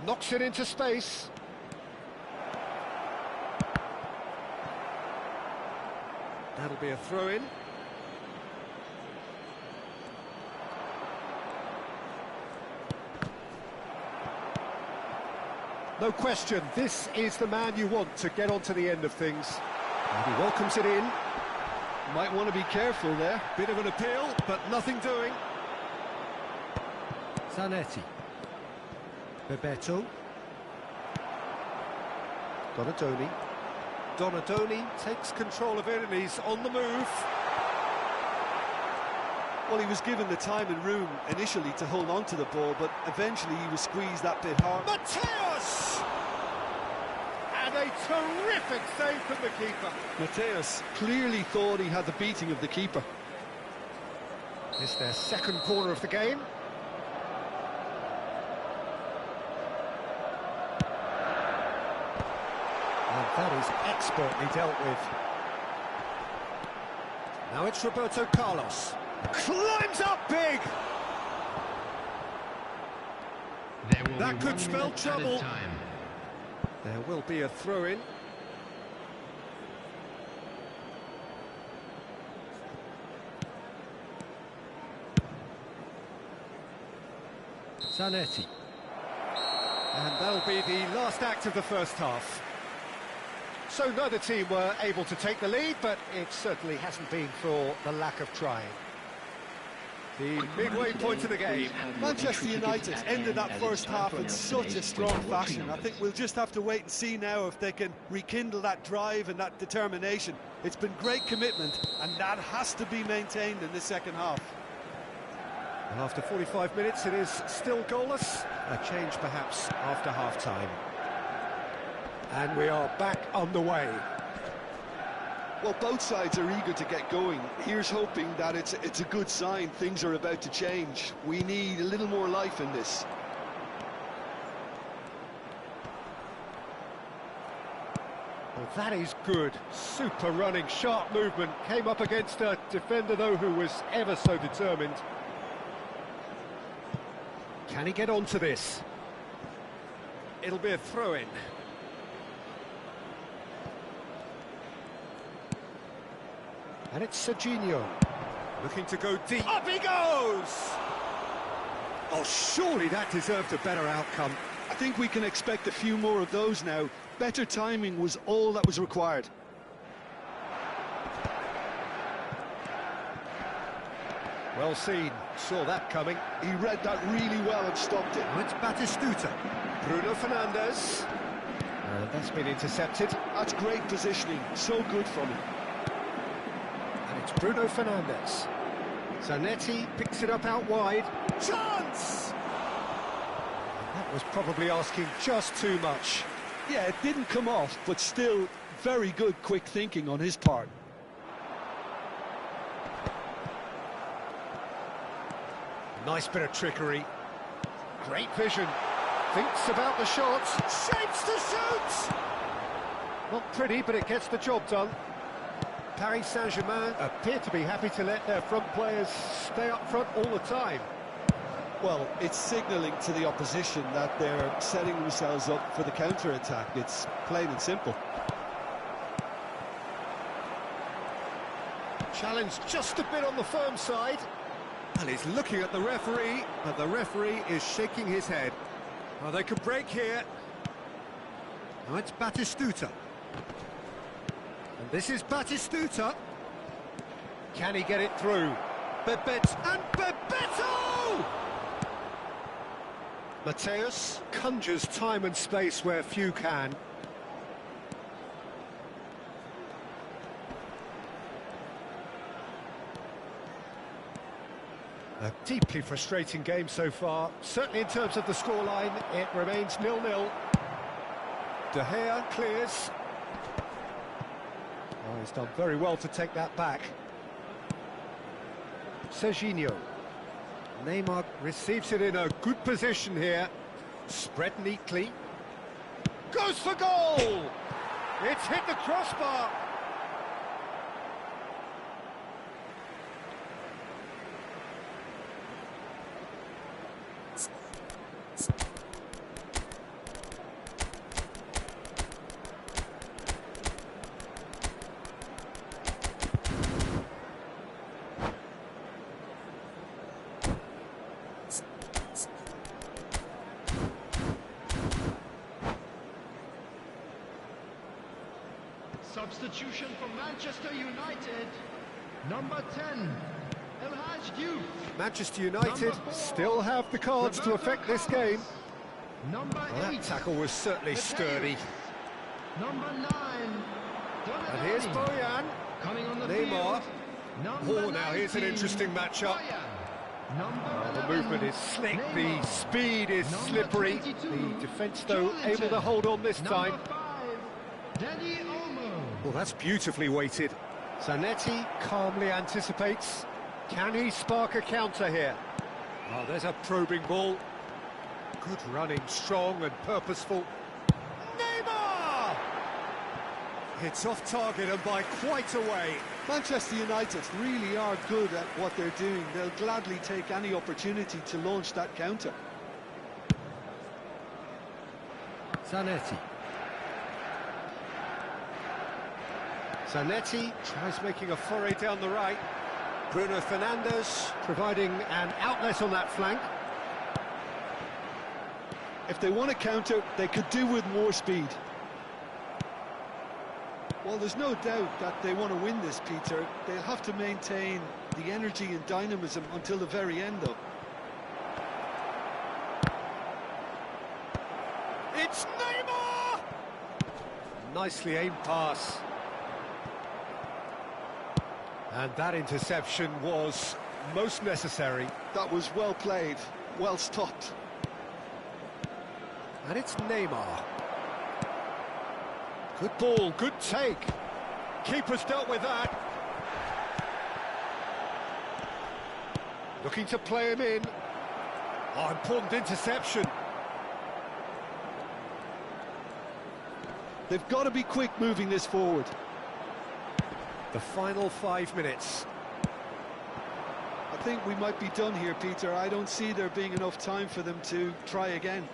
Knocks it into space. That'll be a throw-in. No question, this is the man you want to get onto the end of things. And he welcomes it in. Might want to be careful there. Bit of an appeal, but nothing doing. Zanetti. Bebeto. Donadoni. Donadoni takes control of it and he's on the move. Well, he was given the time and room initially to hold on to the ball, but eventually he was squeezed that bit hard. Mateus! And a terrific save from the keeper. Mateus clearly thought he had the beating of the keeper. It's their second corner of the game. And that is expertly dealt with. Now it's Roberto Carlos. Climbs up big! That could spell trouble. There will be a throw-in. Zanetti. And that'll be the last act of the first half. So neither team were able to take the lead, but it certainly hasn't been for the lack of trying. The midway point of the game. Manchester United ended that first half in such a strong fashion. I think we'll just have to wait and see now if they can rekindle that drive and that determination. It's been great commitment, and that has to be maintained in the second half. And after 45 minutes, it is still goalless. A change perhaps after half-time. And we are back underway. Well, both sides are eager to get going. Here's hoping that it's a good sign. Things are about to change. We need a little more life in this. Well, that is good. Super running, sharp movement. Came up against a defender, though, who was ever so determined. Can he get onto this? It'll be a throw-in. And it's Serginho, looking to go deep. Up he goes! Oh, surely that deserved a better outcome. I think we can expect a few more of those now. Better timing was all that was required. Well seen, saw that coming. He read that really well and stopped it. Now it's Batistuta. Bruno Fernandes. That's been intercepted. That's great positioning, so good from him. It's Bruno Fernandes. Zanetti picks it up out wide. Chance! That was probably asking just too much. Yeah, it didn't come off, but still very good quick thinking on his part. Nice bit of trickery. Great vision. Thinks about the shots. Shapes to shoot! Not pretty, but it gets the job done. Paris Saint-Germain appear to be happy to let their front players stay up front all the time. Well, it's signalling to the opposition that they're setting themselves up for the counter-attack. It's plain and simple. Challenge just a bit on the firm side. And he's looking at the referee, and the referee is shaking his head. Oh, they could break here. Now it's Batistuta. And this is Batistuta. Can he get it through? Bebet and Bebeto! Mateus conjures time and space where few can. A deeply frustrating game so far. Certainly in terms of the scoreline, it remains 0-0. De Gea clears. Oh, he's done very well to take that back. Serginho. Neymar receives it in a good position here. Spread neatly. Goes for goal! It's hit the crossbar. Substitution for Manchester United. Number 10, El Hadj Diouf. Manchester United still have the cards to affect this game. Number Well, 8, that tackle was certainly sturdy. Number 9, And here's Bojan. coming on the Neymar. field. Number Oh, now here's an 19, interesting matchup. Bayern. Number The 11, movement is slick, the Neymar. speed is Number slippery. 22, The defence, though, Joelinton. able to hold on this time. Number 5, Dani Olmo. Well, that's beautifully weighted. Zanetti calmly anticipates. Can he spark a counter here? Oh, there's a probing ball. Good running, strong and purposeful. Neymar! It's off target and by quite a way. Manchester United really are good at what they're doing. They'll gladly take any opportunity to launch that counter. Zanetti. Zanetti tries making a foray down the right. Bruno Fernandes providing an outlet on that flank. If they want to counter, they could do with more speed. Well, there's no doubt that they want to win this, Peter. They'll have to maintain the energy and dynamism until the very end, though. It's Neymar! Nicely aimed pass. And that interception was most necessary. That was well played, well stopped. And it's Neymar. Good ball, good take. Keeper's dealt with that. Looking to play him in. Oh, important interception. They've got to be quick moving this forward. The final 5 minutes. I think we might be done here, Peter. I don't see there being enough time for them to try again.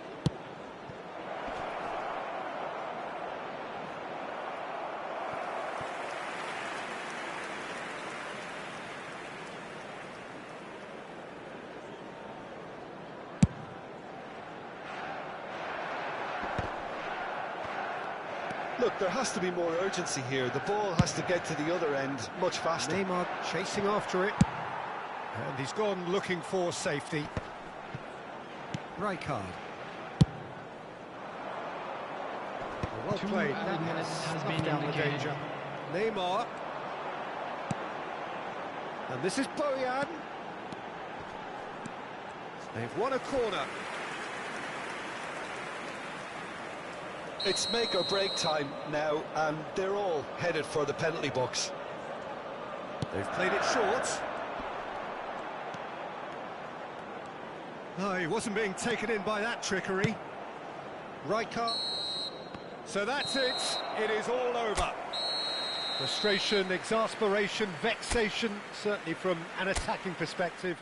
Look, there has to be more urgency here. The ball has to get to the other end much faster. Neymar chasing after it. And he's gone looking for safety. Rijkaard. Well played. That minutes has snuffed been down the indicated. danger. Neymar. And this is Bojan. They've won a corner. It's make or break time now, and they're all headed for the penalty box. They've played it short. Oh, he wasn't being taken in by that trickery. Rijkaard. So that's it. It is all over. Frustration, exasperation, vexation, certainly from an attacking perspective.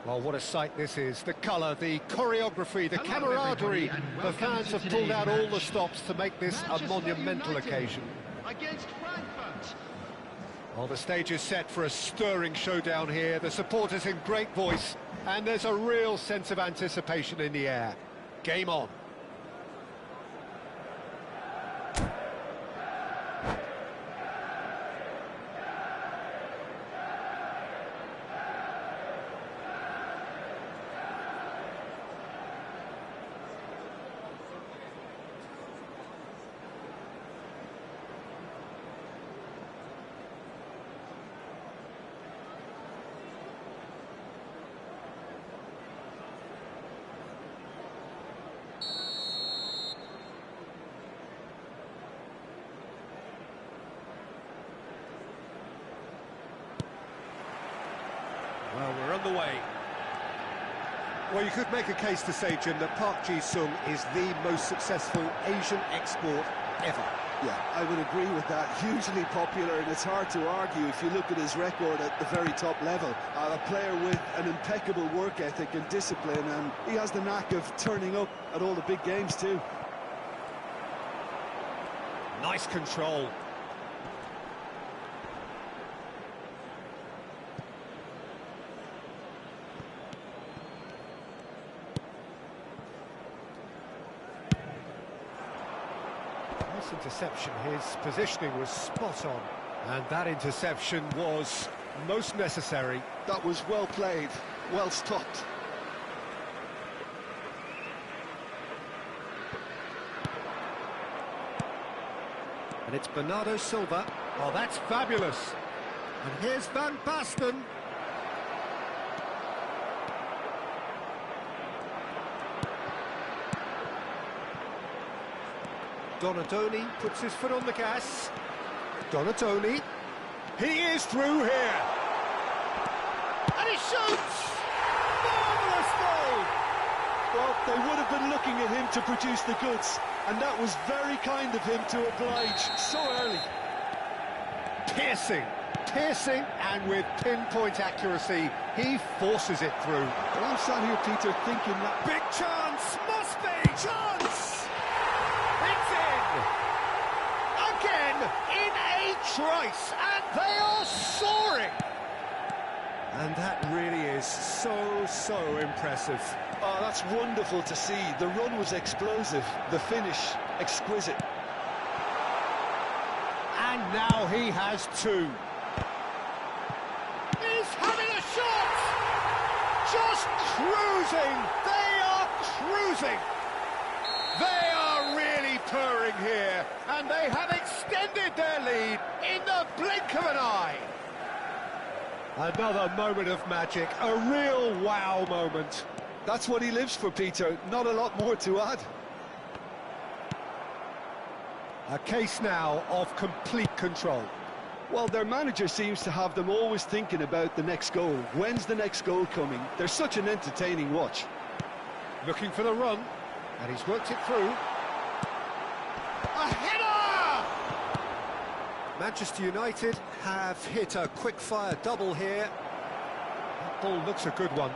Well, what a sight this is. The colour, the choreography, the camaraderie. The fans have pulled out all the stops to make this a monumental occasion. Against Frankfurt. Well, the stage is set for a stirring showdown here. The supporters in great voice, and there's a real sense of anticipation in the air. Game on. Well, we're underway. Well, you could make a case to say, Jim, that Park Ji-sung is the most successful Asian export ever. Yeah, I would agree with that. Hugely popular, and it's hard to argue if you look at his record at the very top level. A player with an impeccable work ethic and discipline, and he has the knack of turning up at all the big games too. Nice control. Nice interception. His positioning was spot on, and that interception was most necessary. That was well played, well stopped. And it's Bernardo Silva. Oh, that's fabulous. And here's Van Basten. Donatoni puts his foot on the gas. Donatoni. He is through here. And he shoots! Marvellous goal! Well, they would have been looking at him to produce the goods, and that was very kind of him to oblige so early. Piercing, and with pinpoint accuracy, he forces it through. Well, I'm sat here, Peter, thinking that... Big chance! Must be! Chance! It's in! Again, in a trice, and they are soaring! And that really is so impressive. Oh, that's wonderful to see. The run was explosive, the finish exquisite. And now he has two. He's having a shot! Just cruising! They are cruising! They are really purring here, and they have extended their lead in the blink of an eye. Another moment of magic, a real wow moment. That's what he lives for, Peter. Not a lot more to add. A case now of complete control. Well, their manager seems to have them always thinking about the next goal. When's the next goal coming? They're such an entertaining watch. Looking for the run, and he's worked it through. A header! Manchester United have hit a quick-fire double here. That ball looks a good one.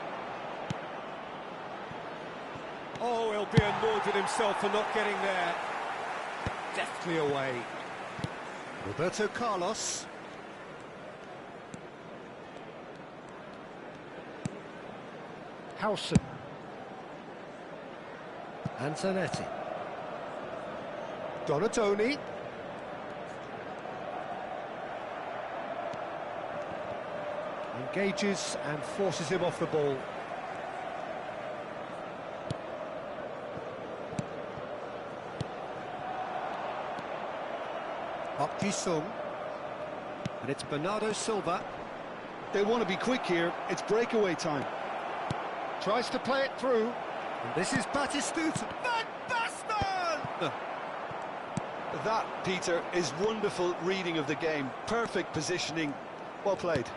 Oh, he'll be annoyed with himself for not getting there. Deftly away. Roberto Carlos. Howson. Antonetti. Donatoni. Engages and forces him off the ball. Park Ji-sung. And it's Bernardo Silva. They want to be quick here. It's breakaway time. Tries to play it through. And this is Batistuta. Van Basten! That, Peter, is wonderful reading of the game. Perfect positioning. Well played.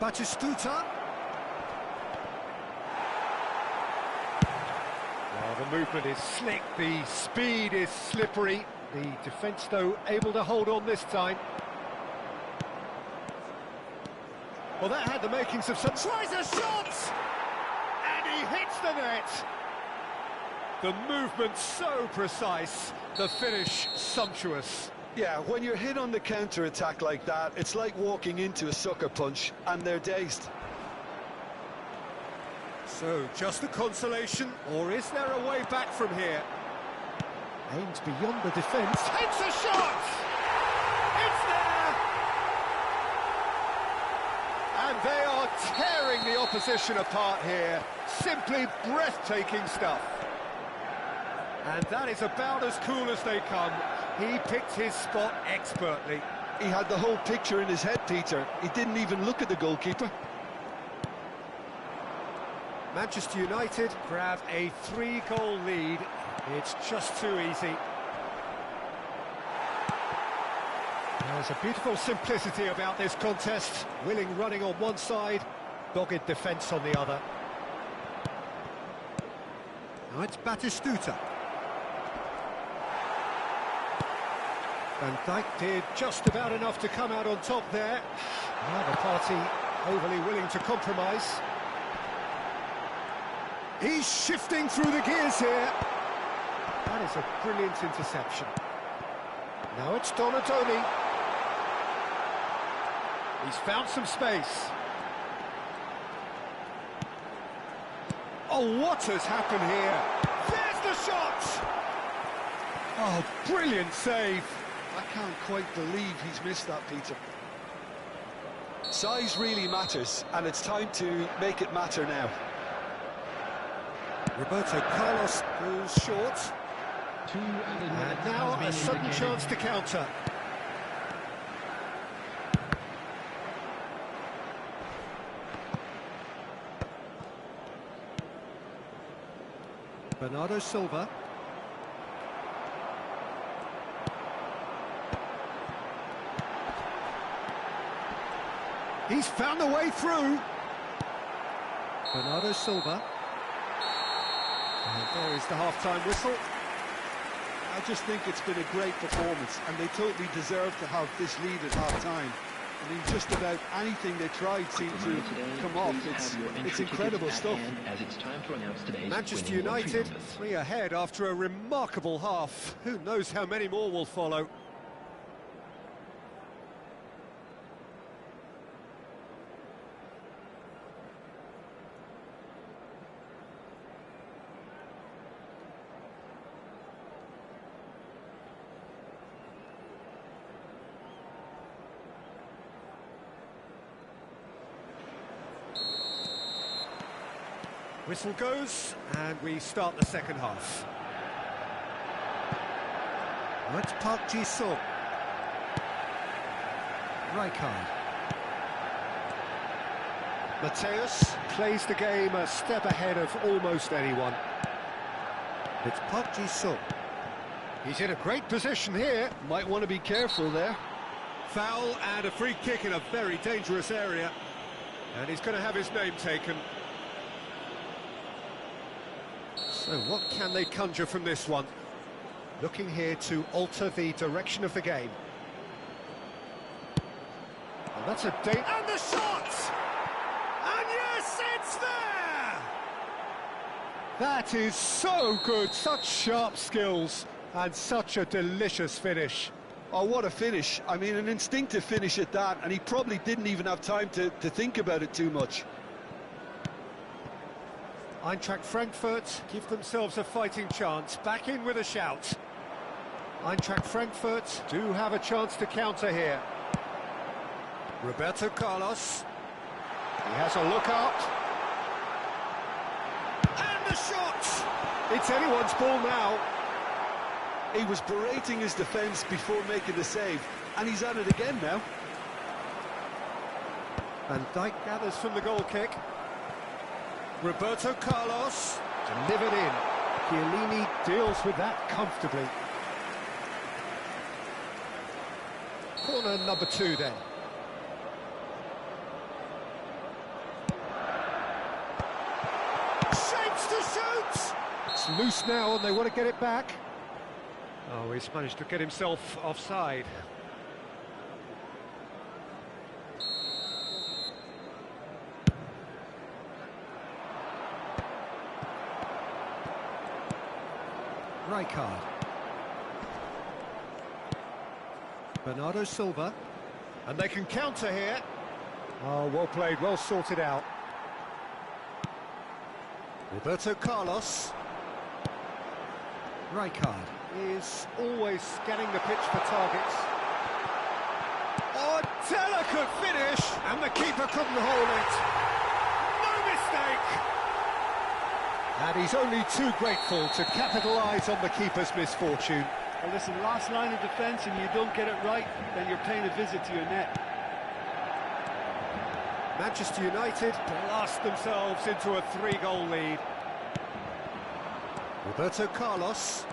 Batistuta. Well, the movement is slick, the speed is slippery. The defence, though, able to hold on this time. Well, that had the makings of some... Tries a shot! And he hits the net! The movement so precise, the finish sumptuous. Yeah, when you're hit on the counter-attack like that, it's like walking into a sucker punch, and they're dazed. So, just a consolation, or is there a way back from here? Aims beyond the defence, takes a shot! It's there! And they are tearing the opposition apart here. Simply breathtaking stuff. And that is about as cool as they come. He picked his spot expertly. He had the whole picture in his head, Peter. He didn't even look at the goalkeeper. Manchester United grab a 3-goal lead. It's just too easy. There's a beautiful simplicity about this contest. Willing running on one side, dogged defence on the other. Now it's Batistuta. Van Dijk did just about enough to come out on top there. Neither party overly willing to compromise. He's shifting through the gears here. That is a brilliant interception. Now it's Donatoni. He's found some space. Oh, what has happened here? There's the shot! Oh, brilliant save. I can't quite believe he's missed that, Peter. Size really matters, and it's time to make it matter now. Roberto Carlos goes short. And now a sudden chance to counter. Bernardo Silva. He's found a way through. Bernardo Silva. And there is the half-time whistle. I just think it's been a great performance, and they totally deserve to have this lead at half-time. I mean, just about anything they tried seemed to come off. It's incredible stuff. As it's time to announce today's Manchester winning United, entry numbers. 3 ahead after a remarkable half. Who knows how many more will follow. Whistle goes, and we start the second half. That's Park Ji-sung. Rijkaard. Mateus plays the game a step ahead of almost anyone. It's Park Ji-sung. He's in a great position here. Might want to be careful there. Foul and a free kick in a very dangerous area. And he's going to have his name taken. So what can they conjure from this one? Looking here to alter the direction of the game. And that's a date. And the shot! And yes, it's there! That is so good. Such sharp skills and such a delicious finish. Oh, what a finish. I mean, an instinctive finish at that, and he probably didn't even have time to think about it too much. Eintracht Frankfurt give themselves a fighting chance, back in with a shout. Eintracht Frankfurt do have a chance to counter here. Roberto Carlos. He has a look up. And the shot! It's anyone's ball now. He was berating his defence before making the save, and he's at it again now. Van Dijk gathers from the goal kick. Roberto Carlos, delivered in. Chiellini deals with that comfortably. Corner number 2 then. Shapes to shoot! It's loose now and they want to get it back. Oh, he's managed to get himself offside. Rijkaard. Bernardo Silva. And they can counter here. Oh, well played, well sorted out. Roberto Carlos. Rijkaard is always scanning the pitch for targets. Oh, delicate finish! And the keeper couldn't hold it. No mistake! And he's only too grateful to capitalise on the keeper's misfortune. Well, listen, last line of defence and you don't get it right, then you're paying a visit to your net. Manchester United blast themselves into a 3-goal lead. Roberto Carlos.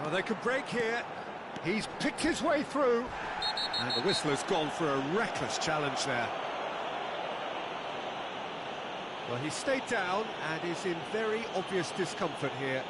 Oh, they could break here. He's picked his way through. And the whistler's gone for a reckless challenge there. Well, he stayed down and is in very obvious discomfort here.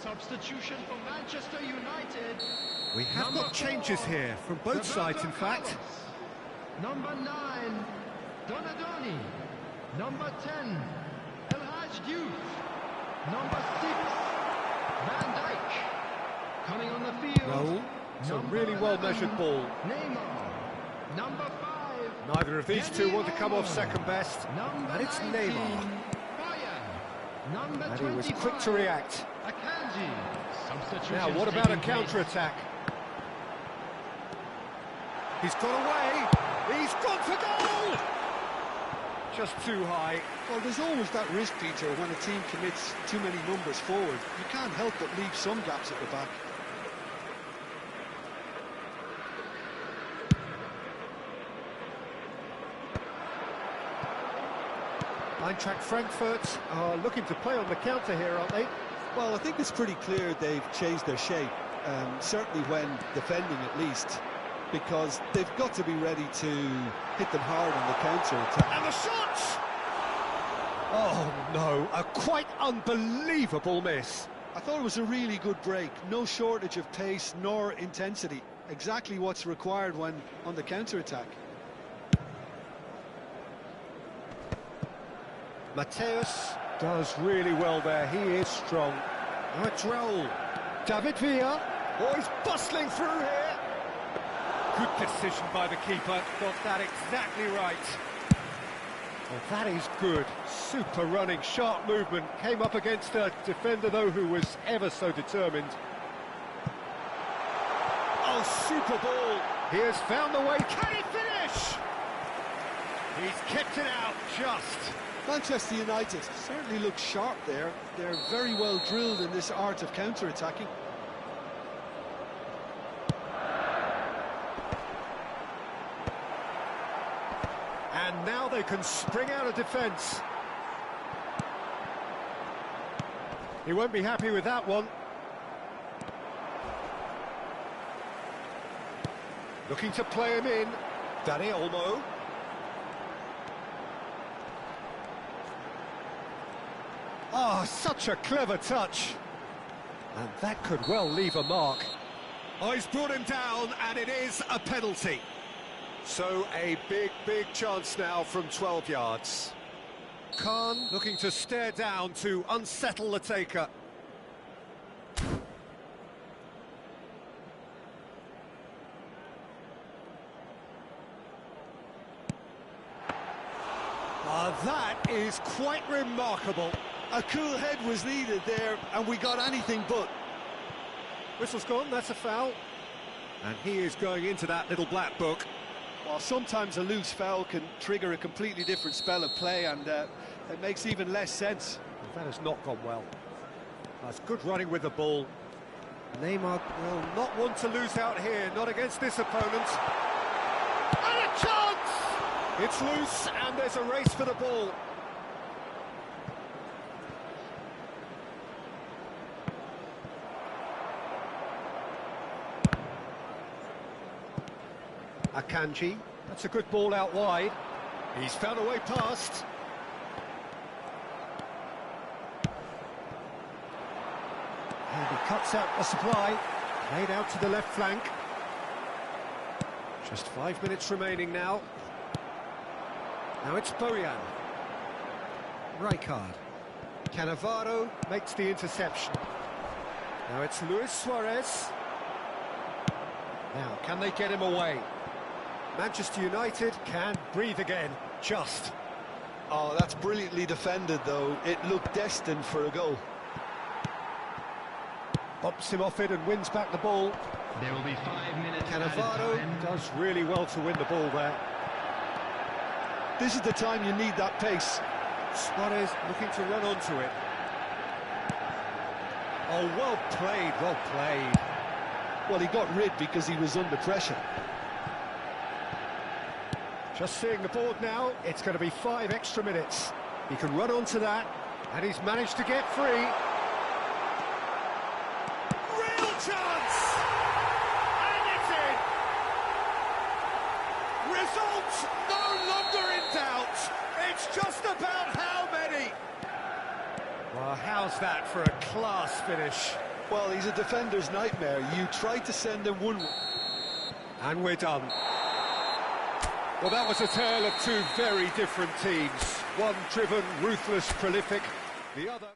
Substitution for Manchester United. We have got changes here from both sides, in fact. Number 9, Donadoni. Number 10, El Hadj Diouf. Number 6, Van Dijk. Coming on the field. No, it's a really well-measured ball. Neymar. Number 5. Neither of these two want to come off second best. Number And it's 19, Neymar. Bayern. Number And 25. he was quick to react. Akanji. Now, what about a counter-attack? He's got away. He's gone for goal! Just too high. Well, there's always that risk, Peter, when a team commits too many numbers forward. You can't help but leave some gaps at the back. Eintracht Frankfurt are looking to play on the counter here, aren't they? Well, I think it's pretty clear they've changed their shape, certainly when defending at least, because they've got to be ready to hit them hard on the counter-attack. And the shots! Oh, no, a quite unbelievable miss. I thought it was a really good break. No shortage of pace nor intensity. Exactly what's required when on the counter-attack. Mateus does really well there. He is strong. Now it's Raul. David Villa. Oh, he's bustling through here. Good decision by the keeper. Got that exactly right. Well, that is good. Super running, sharp movement. Came up against a defender, though, who was ever so determined. Oh, super ball. He has found the way. Can he finish? He's kept it out just. Manchester United certainly look sharp there. They're very well drilled in this art of counter-attacking. And now they can spring out of defence. He won't be happy with that one. Looking to play him in. Dani Olmo. Oh, such a clever touch. And that could well leave a mark. Oh, he's brought him down, and it is a penalty. So a big chance now from 12 yards. Khan looking to stare down to unsettle the taker. That is quite remarkable. A cool head was needed there, and we got anything but. Whistle's gone, that's a foul. And he is going into that little black book. Well, sometimes a loose foul can trigger a completely different spell of play, and it makes even less sense. That has not gone well. That's good running with the ball. Neymar will not want to lose out here, not against this opponent. And a chance! It's loose, and there's a race for the ball. Akanji, that's a good ball out wide. He's found a way past. And he cuts out the supply. Played out to the left flank. Just 5 minutes remaining now. Now it's Bojan. Rijkaard. Cannavaro makes the interception. Now it's Luis Suarez. Now, can they get him away? Manchester United can breathe again, just. Oh, that's brilliantly defended, though. It looked destined for a goal. Bumps him off it and wins back the ball. There will be 5 minutes. Cannavaro does really well to win the ball there. This is the time you need that pace. Suarez looking to run onto it. Oh, well played, well played. Well, he got rid because he was under pressure. Just seeing the board now, it's going to be 5 extra minutes. He can run onto that, and he's managed to get free. Real chance! And it's in! Results no longer in doubt. It's just about how many. Well, how's that for a class finish? Well, he's a defender's nightmare. You tried to send him one... And we're done. Well, that was a tale of two very different teams. One driven, ruthless, prolific. The other...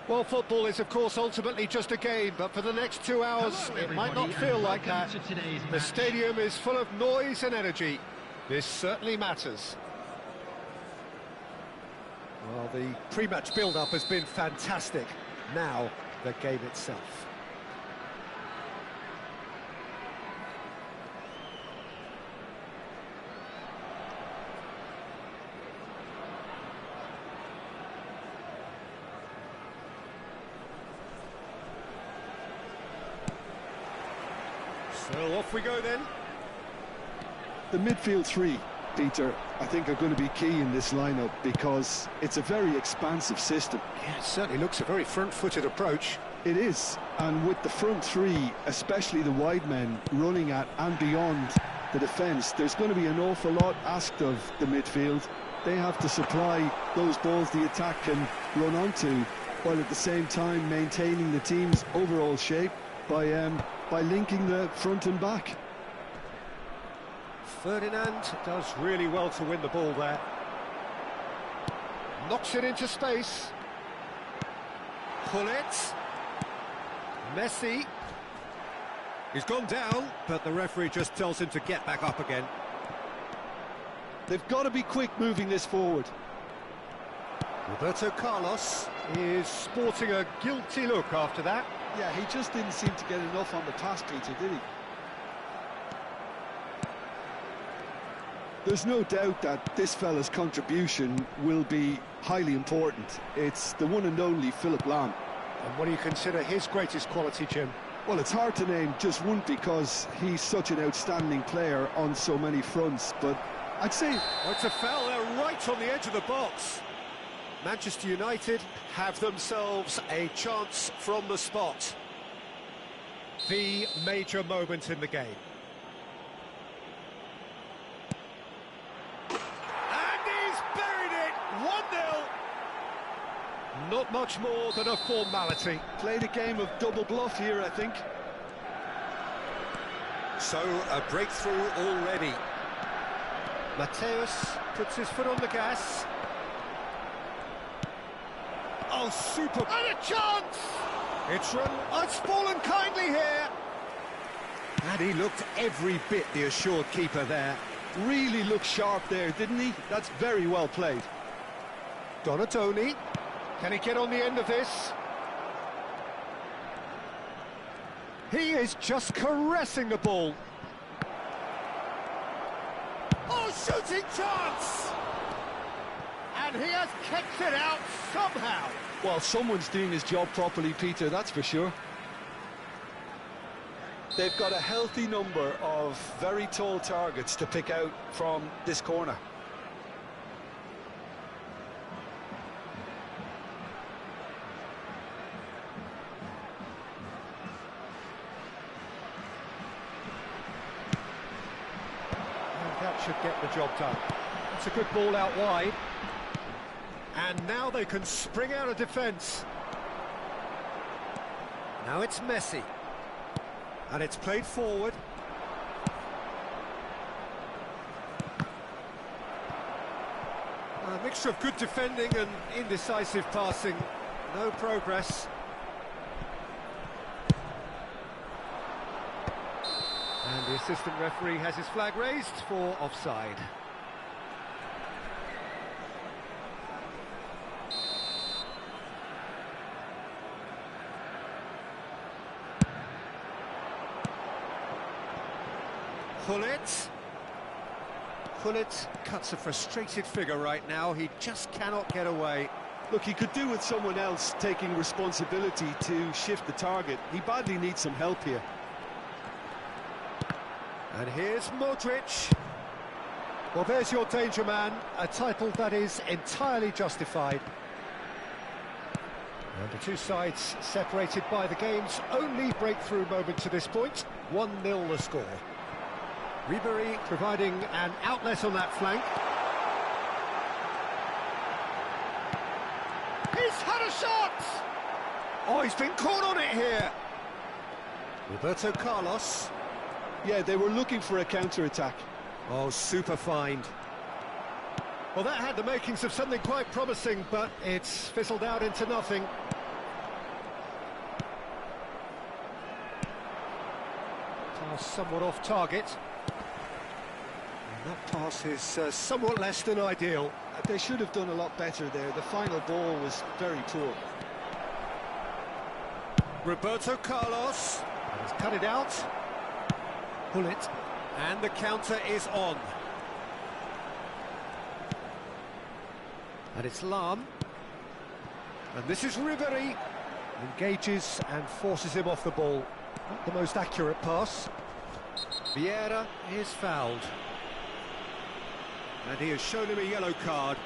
Well, football is, of course, ultimately just a game, but for the next 2 hours, it might not feel like that. The stadium is full of noise and energy. This certainly matters. Well, the pre-match build-up has been fantastic. Now, the game itself. So off we go then. The midfield three, Peter, I think are going to be key in this lineup because it's a very expansive system. Yeah, it certainly looks a very front-footed approach. It is, and with the front three, especially the wide men, running at and beyond the defence, there's going to be an awful lot asked of the midfield. They have to supply those balls the attack can run onto, while at the same time maintaining the team's overall shape by linking the front and back. Ferdinand does really well to win the ball there. Knocks it into space. Pull it. Messi. He's gone down, but the referee just tells him to get back up again. They've got to be quick moving this forward. Roberto Carlos is sporting a guilty look after that. Yeah, he just didn't seem to get enough on the pass, Peter, did he? There's no doubt that this fella's contribution will be highly important. It's the one and only Philipp Lahm. And what do you consider his greatest quality, Jim? Well, it's hard to name just one because he's such an outstanding player on so many fronts, but I'd say... Oh, it's a foul there right on the edge of the box. Manchester United have themselves a chance from the spot. The major moment in the game. And he's buried it! 1-0. Not much more than a formality. Played a game of double bluff here, I think. So, a breakthrough already. Mateus puts his foot on the gas. Oh, super! And a chance! It's run. Oh, it's fallen kindly here. And he looked every bit the assured keeper there. Really looked sharp there, didn't he? That's very well played. Donatoni. Can he get on the end of this? He is just caressing the ball. Oh, shooting chance! And he has kicked it out somehow. Well, someone's doing his job properly, Peter, that's for sure. They've got a healthy number of very tall targets to pick out from this corner. And that should get the job done. It's a good ball out wide. And now they can spring out of defence. Now it's Messi. And it's played forward. A mixture of good defending and indecisive passing. No progress. And the assistant referee has his flag raised for offside. Gullit cuts a frustrated figure right now. He just cannot get away. Look, he could do with someone else taking responsibility to shift the target. He badly needs some help here. And here's Modric. Well, there's your danger man, a title that is entirely justified. And the two sides separated by the game's only breakthrough moment to this point. 1-0 the score. Ribery providing an outlet on that flank. He's had a shot! Oh, he's been caught on it here. Roberto Carlos. Yeah, they were looking for a counter-attack. Oh, super find. Well, that had the makings of something quite promising, but it's fizzled out into nothing. Pass somewhat off target. And that pass is somewhat less than ideal. They should have done a lot better there. The final ball was very poor. Roberto Carlos. He's cut it out. Gullit. And the counter is on. And it's Lahm. And this is Ribery. Engages and forces him off the ball. Not the most accurate pass. Vieira is fouled. And he has shown him a yellow card.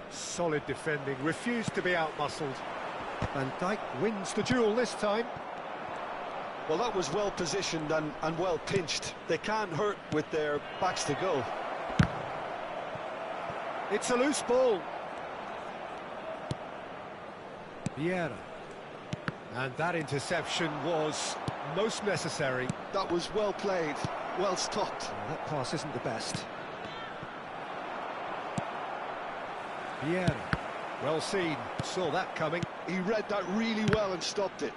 Solid defending, refused to be outmuscled. Van Dijk wins the duel this time. Well, that was well positioned and well pinched. They can't hurt with their backs to goal. It's a loose ball. Vieira. And that interception was most necessary. That was well played. well stopped. That pass isn't the best. Vieira. Well seen, saw that coming. He read that really well and stopped it.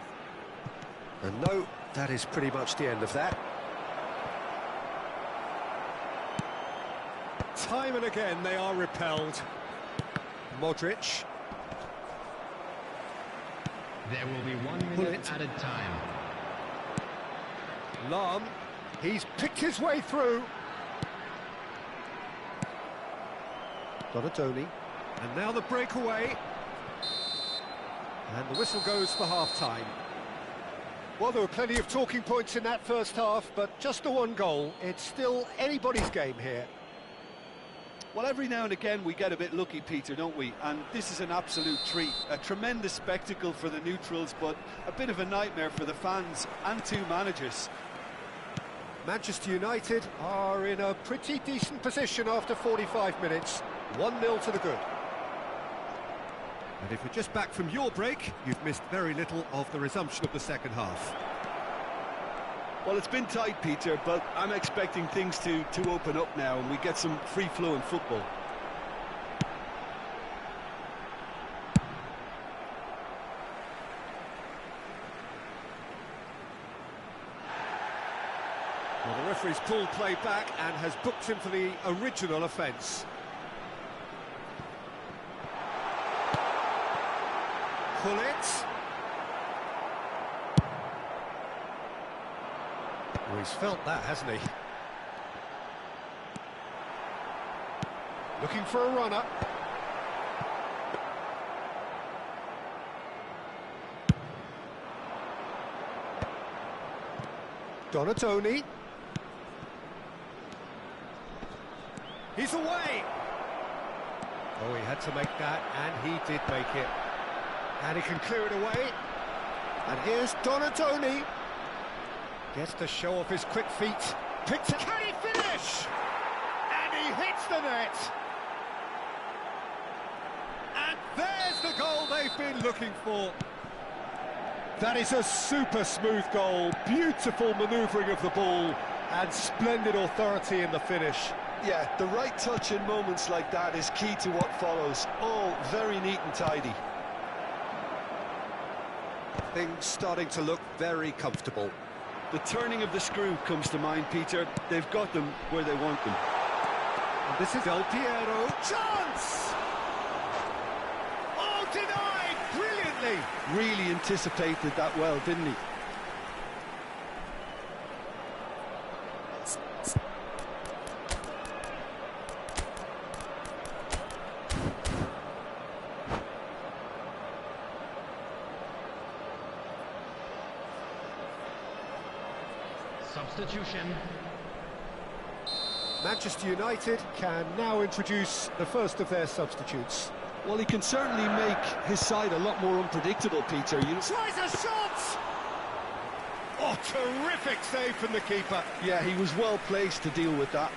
And no, that is pretty much the end of that. Time and again they are repelled. Modric. There will be 1 minute added time. Lam, he's picked his way through. Donatoni. And now the breakaway. And the whistle goes for half-time. Well, there were plenty of talking points in that first half, but just the one goal. It's still anybody's game here. Well, every now and again we get a bit lucky, Peter, don't we? And this is an absolute treat. A tremendous spectacle for the neutrals, but a bit of a nightmare for the fans and two managers. Manchester United are in a pretty decent position after 45 minutes. 1-0 to the good. And if you're just back from your break, you've missed very little of the resumption of the second half. Well, it's been tight, Peter, but I'm expecting things to open up now and we get some free-flowing football. Well, the referee's pulled play back and has booked him for the original offence. Pull it. Well, he's felt that, hasn't he? Looking for a runner. Donatoni. He's away. Oh, he had to make that, and he did make it. And he can clear it away. And here's Donatoni. Gets to show off his quick feet. Picks it. Can he finish? And he hits the net. And there's the goal they've been looking for. That is a super smooth goal. Beautiful manoeuvring of the ball and splendid authority in the finish. Yeah, the right touch in moments like that is key to what follows. All very neat and tidy. Things starting to look very comfortable. The turning of the screw comes to mind, Peter. They've got them where they want them. And this is Del Piero. Chance! Oh, denied! Brilliantly! Really anticipated that well, didn't he? Substitution. Manchester United can now introduce the first of their substitutes. Well, he can certainly make his side a lot more unpredictable, Peter. Tries a shot! Oh, terrific save from the keeper. Yeah, he was well placed to deal with that.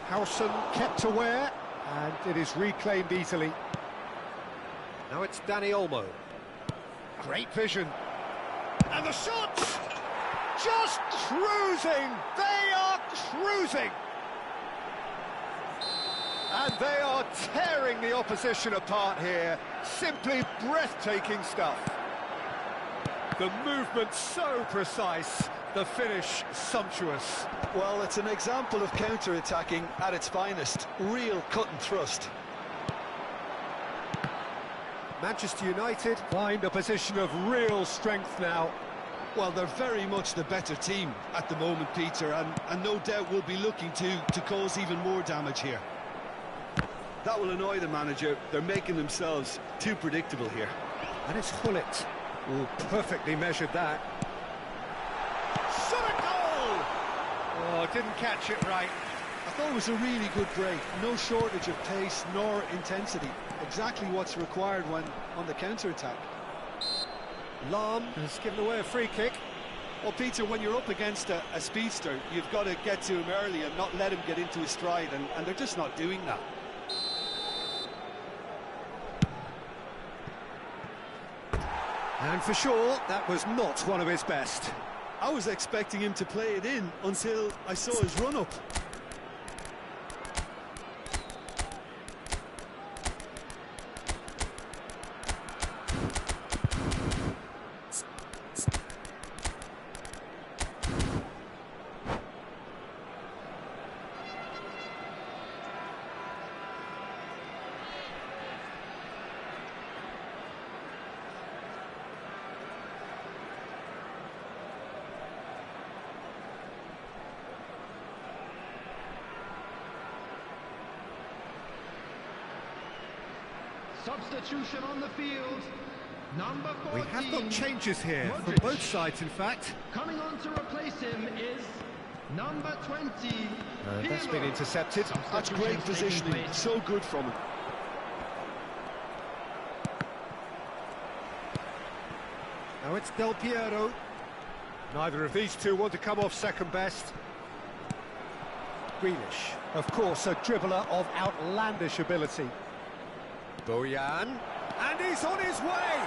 Howson kept aware, and it is reclaimed easily. Now it's Danny Olmo. Great vision. And the shot! Just cruising! They are cruising! And they are tearing the opposition apart here. Simply breathtaking stuff. The movement so precise, the finish sumptuous. Well, it's an example of counter-attacking at its finest. Real cut and thrust. Manchester United find a position of real strength now. Well, they're very much the better team at the moment, Peter, and no doubt will be looking to cause even more damage here. That will annoy the manager. They're making themselves too predictable here. And it's Hullet. Oh, perfectly measured that. Shot a goal! Oh, didn't catch it right. I thought it was a really good break. No shortage of pace nor intensity. Exactly what's required when on the counter-attack. Lam has given away a free kick. Well, Peter, when you're up against a speedster, you've got to get to him early and not let him get into his stride, and they're just not doing that. And for sure, that was not one of his best. I was expecting him to play it in until I saw his run-up. Substitution on the field. Number 14. We have got changes here from Modric. both sides, in fact. Coming on to replace him is number 20. That's been intercepted. That's great positioning, so good from him. Now it's Del Piero. Neither of these two want to come off second best. Grealish, of course, a dribbler of outlandish ability. Bojan, and he's on his way!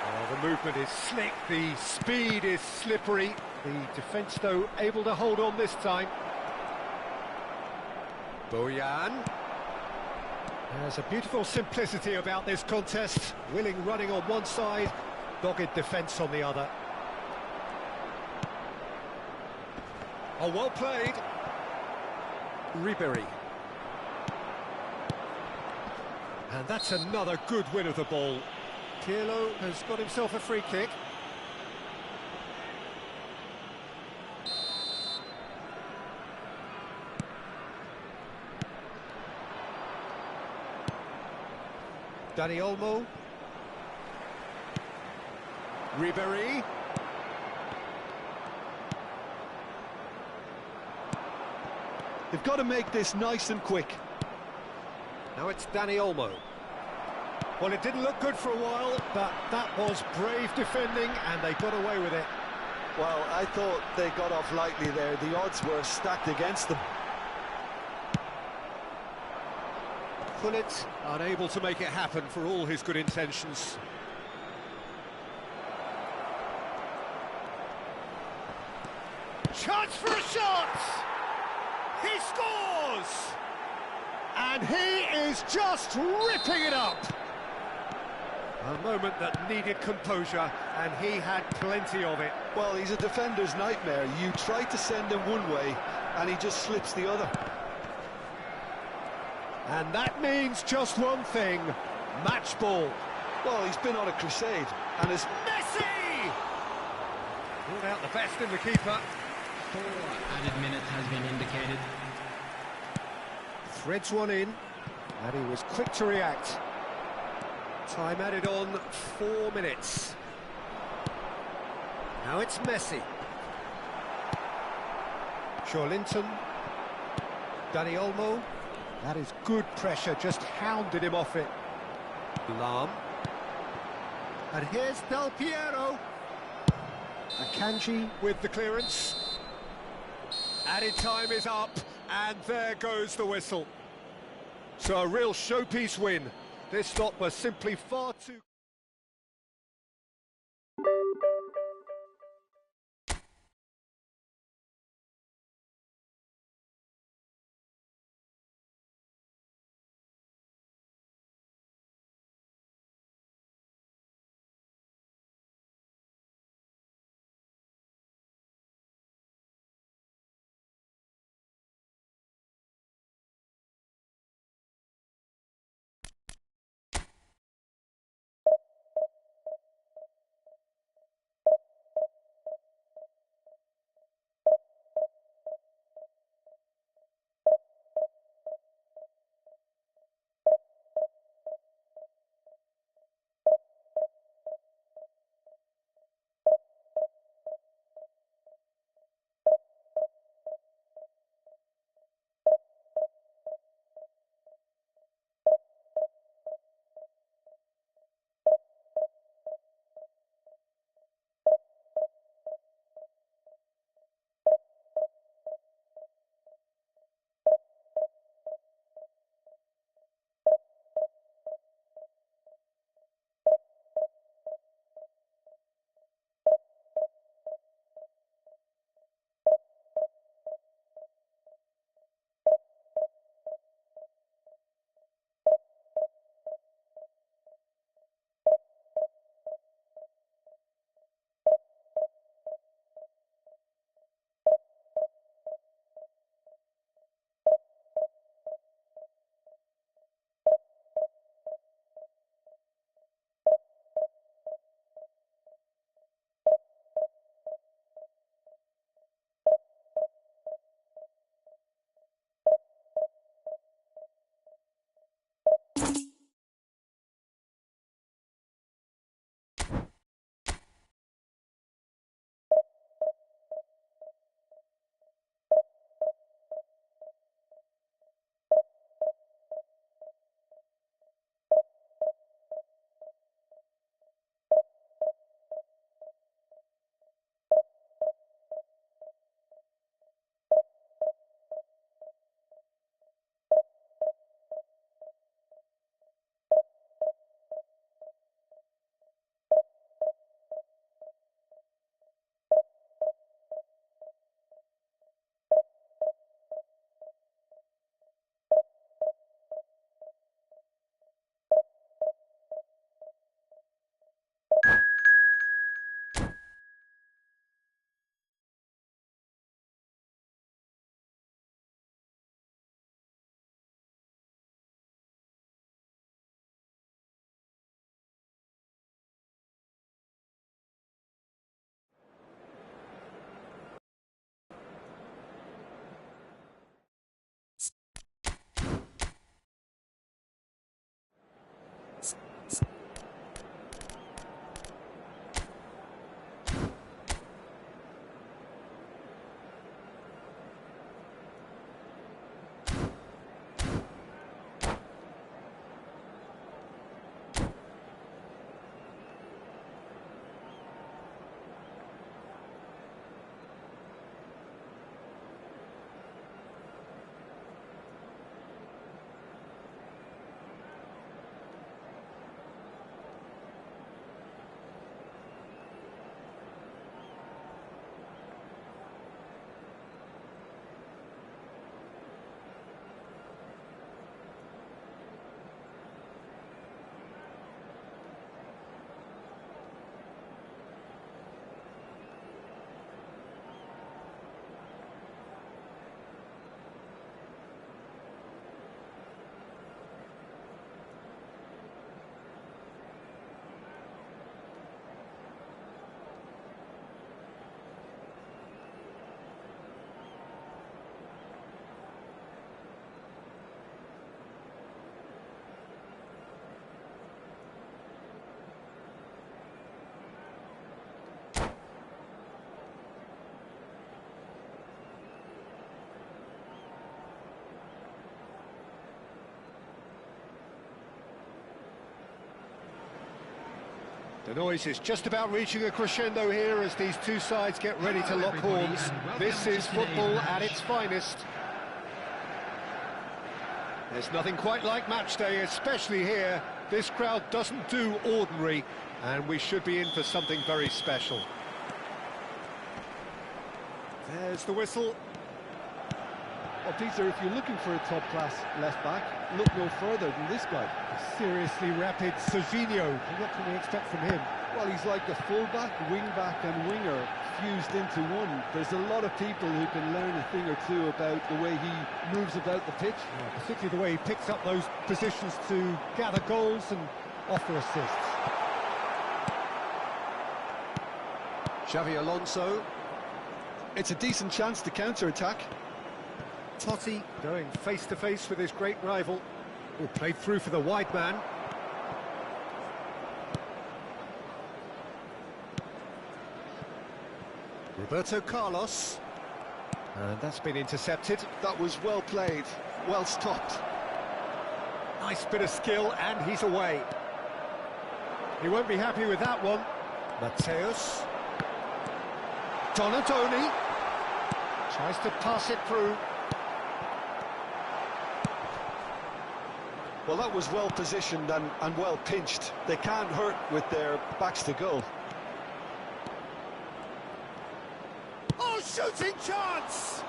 Oh, the movement is slick, the speed is slippery. The defence, though, able to hold on this time. Bojan. There's a beautiful simplicity about this contest. Willing running on one side, dogged defence on the other. Oh, well played. Ribery. And that's another good win of the ball. Pirlo has got himself a free kick. Dani Olmo. Ribery. They've got to make this nice and quick. Now it's Dani Olmo. Well, it didn't look good for a while, but that was brave defending, and they got away with it. Well, I thought they got off lightly there. The odds were stacked against them. Pullet unable to make it happen for all his good intentions. Chance for a shot! He scores! And he is just ripping it up! A moment that needed composure, and he had plenty of it. Well, he's a defender's nightmare. You try to send him one way, and he just slips the other. And that means just one thing, match ball. Well, he's been on a crusade, and has... Messi! Pulled out the best in the keeper. 4 added minutes has been indicated. Threads one in, and he was quick to react. Time added on 4 minutes. Now it's Messi. Linton. Dani Olmo. That is good pressure, just hounded him off it. Lam. And here's Del Piero. Akanji with the clearance. Added time is up, and there goes the whistle. So a real showpiece win. This stop was simply far too... The noise is just about reaching a crescendo here as these two sides get ready to lock horns. This is football at its finest. There's nothing quite like match day, especially here. This crowd doesn't do ordinary, and we should be in for something very special. There's the whistle. Well, Peter, if you're looking for a top-class left-back, look no further than this guy. Seriously rapid Serginho. What can we expect from him? Well, he's like a full-back, wing-back and winger fused into one. There's a lot of people who can learn a thing or two about the way he moves about the pitch. Yeah, particularly the way he picks up those positions to gather goals and offer assists. Xavi Alonso. It's a decent chance to counter-attack. Totti going face-to-face with his great rival. Who played through for the wide man. Roberto Carlos. And that's been intercepted. That was well played, well stopped. Nice bit of skill, and he's away. He won't be happy with that one. Mateus. Donadoni. Tries to pass it through. Well, that was well positioned and well pinched. They can't hurt with their backs to goal. Oh, shooting chance!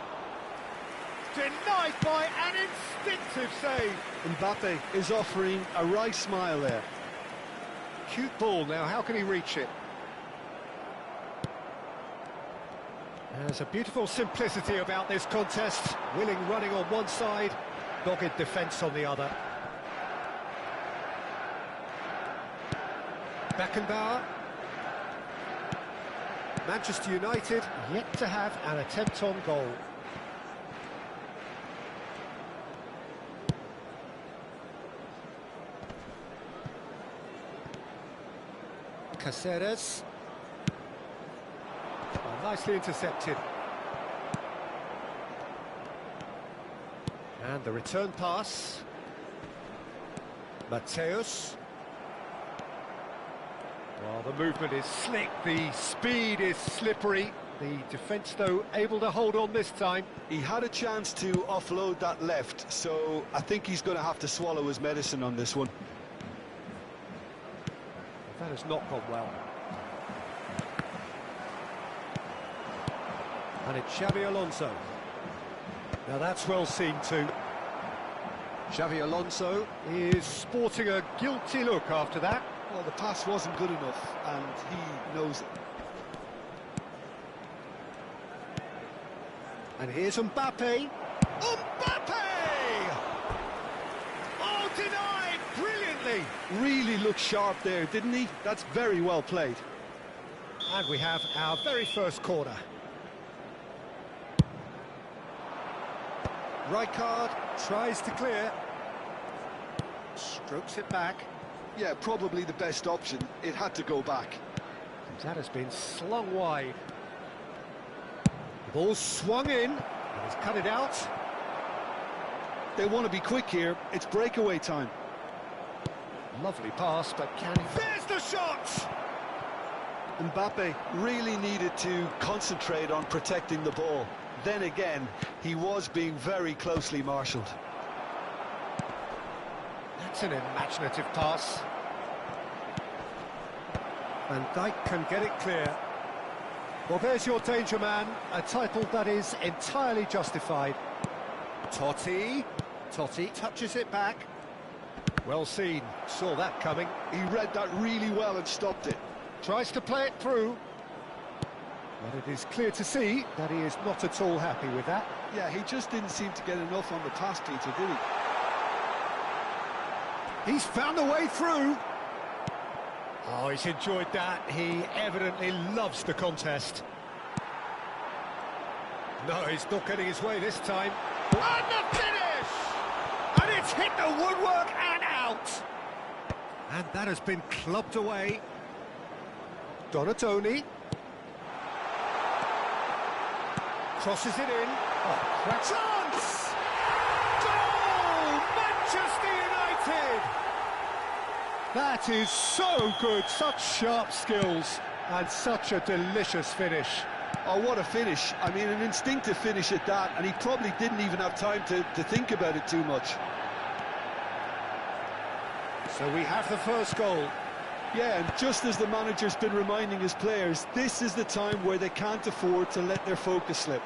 Denied by an instinctive save. Mbappe is offering a right smile there. Cute ball now, how can he reach it? There's a beautiful simplicity about this contest. Willing running on one side, dogged defence on the other. Beckenbauer. Manchester United yet to have an attempt on goal. Caceres. Oh, nicely intercepted. And the return pass. Mateus. Well, the movement is slick, the speed is slippery. The defence, though, able to hold on this time. He had a chance to offload that left, so I think he's going to have to swallow his medicine on this one. That has not gone well. And it's Xavi Alonso. Now that's well seen too. Xavi Alonso. Is sporting a guilty look after that. Well, the pass wasn't good enough, and he knows it. And here's Mbappe. Mbappe! Oh, denied brilliantly. Really looked sharp there, didn't he? That's very well played. And we have our very first corner. Rijkaard tries to clear. Strokes it back. Yeah, probably the best option. It had to go back. That has been slung wide. The ball swung in. He's cut it out. They want to be quick here. It's breakaway time. Lovely pass, but can he... There's the shot! Mbappe really needed to concentrate on protecting the ball. Then again, he was being very closely marshalled. That's an imaginative pass. Van Dijk can get it clear. Well, there's your danger man, a title that is entirely justified. Totti. Totti touches it back. Well seen, saw that coming. He read that really well and stopped it. Tries to play it through. But it is clear to see that he is not at all happy with that. Yeah, he just didn't seem to get enough on the pass, Peter, did he? He's found a way through. Oh, he's enjoyed that. He evidently loves the contest. No, he's not getting his way this time. And the finish! And it's hit the woodwork and out. And that has been clubbed away. Donadoni. Crosses it in. Oh, chance! Goal! Manchester United! That is so good, such sharp skills, and such a delicious finish. Oh, what a finish. I mean, an instinctive finish at that, and he probably didn't even have time to think about it too much. So we have the first goal. Yeah, and just as the manager's been reminding his players, this is the time where they can't afford to let their focus slip.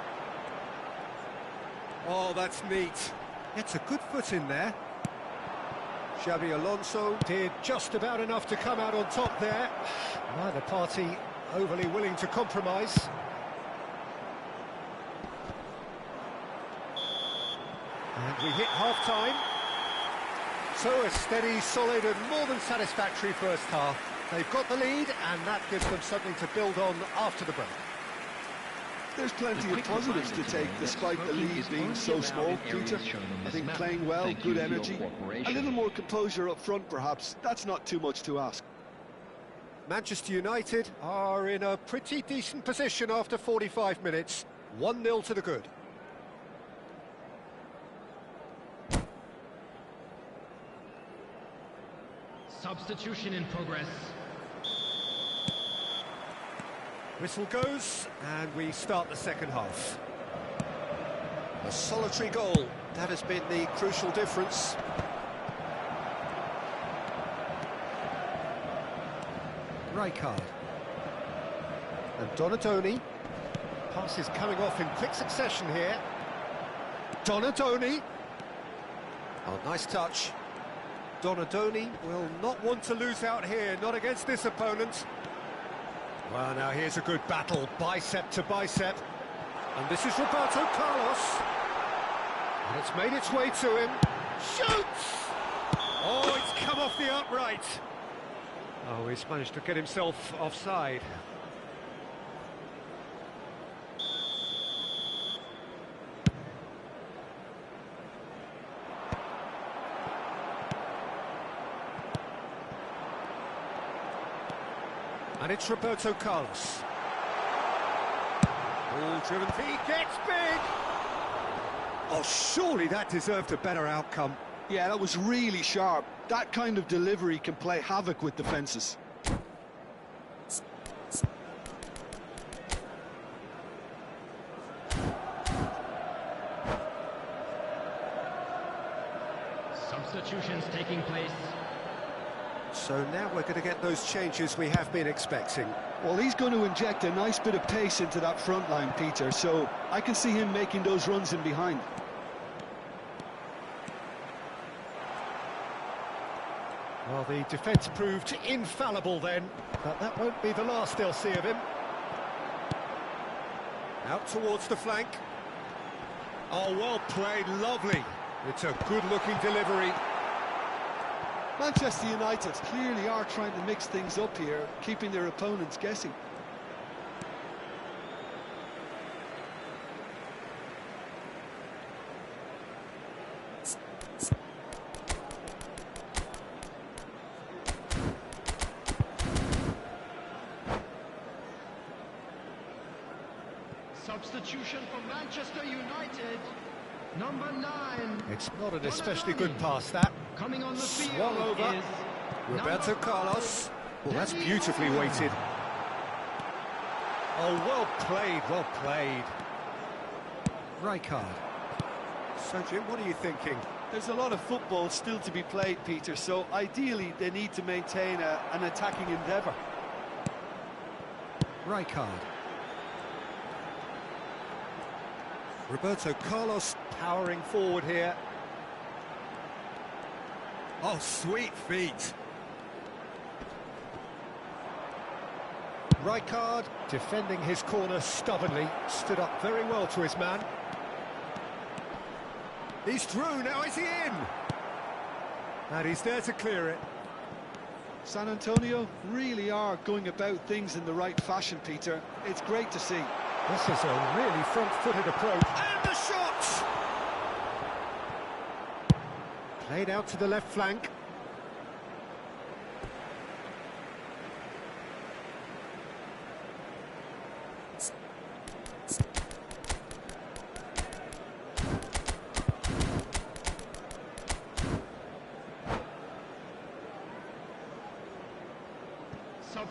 Oh, that's neat. It's a good foot in there. Xabi Alonso did just about enough to come out on top there. Neither party overly willing to compromise. And we hit half-time. So a steady, solid and more than satisfactory first half. They've got the lead and that gives them something to build on after the break. There's plenty of positives to take despite the lead being so small, Peter. I think playing well, good energy, a little more composure up front perhaps, that's not too much to ask. Manchester United are in a pretty decent position after 45 minutes. 1-0 to the good. Substitution in progress. Whistle goes, and we start the second half. A solitary goal, that has been the crucial difference. Rijkaard. And Donadoni. Passes coming off in quick succession here. Donadoni. Oh, nice touch. Donadoni will not want to lose out here, not against this opponent. Well, now here's a good battle, bicep to bicep. And this is Roberto Carlos. And it's made its way to him. Shoots! Oh, it's come off the upright. Oh, he's managed to get himself offside. And it's Roberto Carlos. Ball driven, he gets big! Oh, surely that deserved a better outcome. Yeah, that was really sharp. That kind of delivery can play havoc with defences. Substitutions taking place. So now we're going to get those changes we have been expecting. Well, he's going to inject a nice bit of pace into that front line, Peter, so I can see him making those runs in behind. Well, the defence proved infallible then, but that won't be the last they'll see of him. Out towards the flank. Oh, well played, lovely. It's a good-looking delivery. Manchester United clearly are trying to mix things up here, keeping their opponents guessing. Substitution for Manchester United. Number 9. It's not an especially good pass, that. Coming on the field Swung over. is Roberto Carlos. Well, that's beautifully weighted. Oh, well played, well played. Rijkaard. So, Jim, what are you thinking? There's a lot of football still to be played, Peter, so ideally they need to maintain an attacking endeavour. Rijkaard. Roberto Carlos powering forward here. Oh, sweet feet. Rijkaard defending his corner stubbornly, stood up very well to his man. He's through, now is he in? And he's there to clear it. San Antonio really are going about things in the right fashion, Peter. It's great to see. This is a really front-footed approach. And the shot! Played out to the left flank.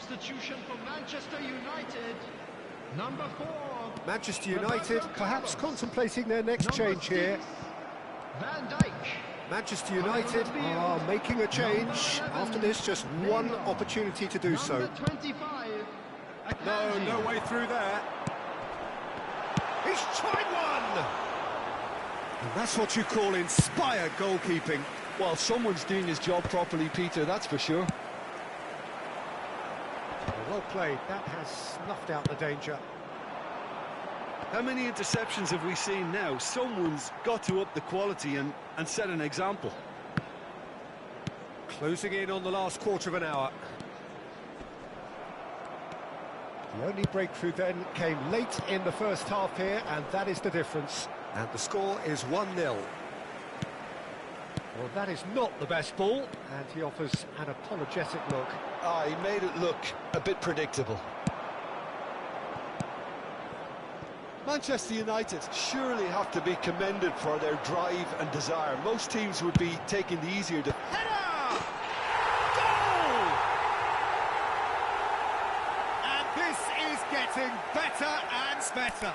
substitution for Manchester United. Number 4. Manchester United perhaps contemplating their next change here. Van Dijk. Manchester United are making a change. After this, just one opportunity to do so. Number 25. No way through there. He's tried one! And that's what you call inspired goalkeeping. Well, someone's doing his job properly, Peter, that's for sure. Well played. That has snuffed out the danger. How many interceptions have we seen now? Someone's got to up the quality and set an example. Closing in on the last quarter of an hour. The only breakthrough then came late in the first half here, and that is the difference. And the score is 1-0. Well, that is not the best ball, and he offers an apologetic look. He made it look a bit predictable. Manchester United surely have to be commended for their drive and desire. Most teams would be taking the easier... Header! Goal! And this is getting better and better.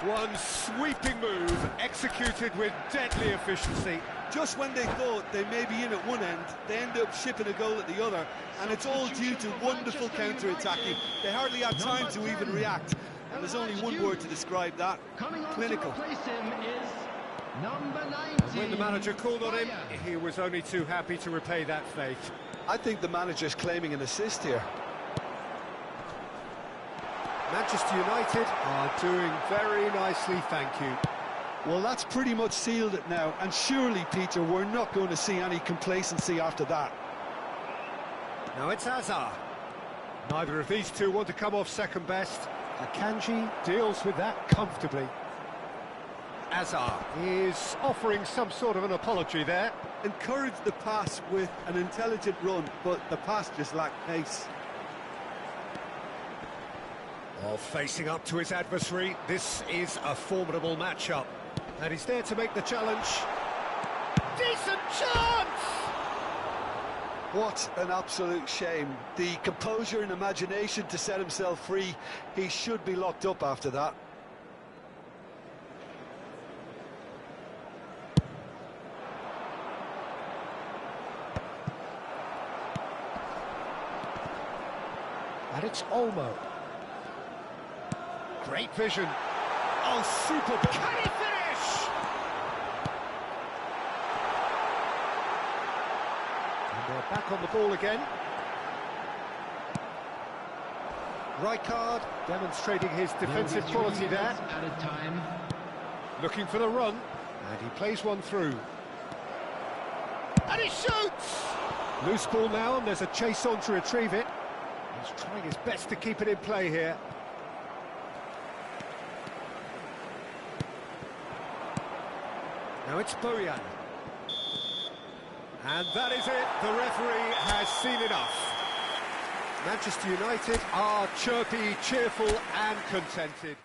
One sweeping move, executed with deadly efficiency. Just when they thought they may be in at one end, they end up shipping a goal at the other, and it's all due to wonderful counter-attacking. They hardly had time to even react, and there's only one word to describe that: clinical. When the manager called on him, he was only too happy to repay that faith. I think the manager's claiming an assist here. Manchester United are doing very nicely, thank you. Well, that's pretty much sealed it now, and surely, Peter, we're not going to see any complacency after that. Now it's Hazard. Neither of these two want to come off second best. Akanji deals with that comfortably. Hazard is offering some sort of an apology there. Encouraged the pass with an intelligent run, but the pass just lacked pace. While facing up to his adversary, this is a formidable matchup. And he's there to make the challenge. Decent chance! What an absolute shame. The composure and imagination to set himself free. He should be locked up after that. And it's Olmo. Great vision. Oh, superb. Can he finish? And they're back on the ball again. Rijkaard demonstrating his defensive quality there. Added time. Looking for the run. And he plays one through. And he shoots! Loose ball now, and there's a chase on to retrieve it. He's trying his best to keep it in play here. Now it's Bojan. And that is it. The referee has seen enough. Manchester United are chirpy, cheerful and contented.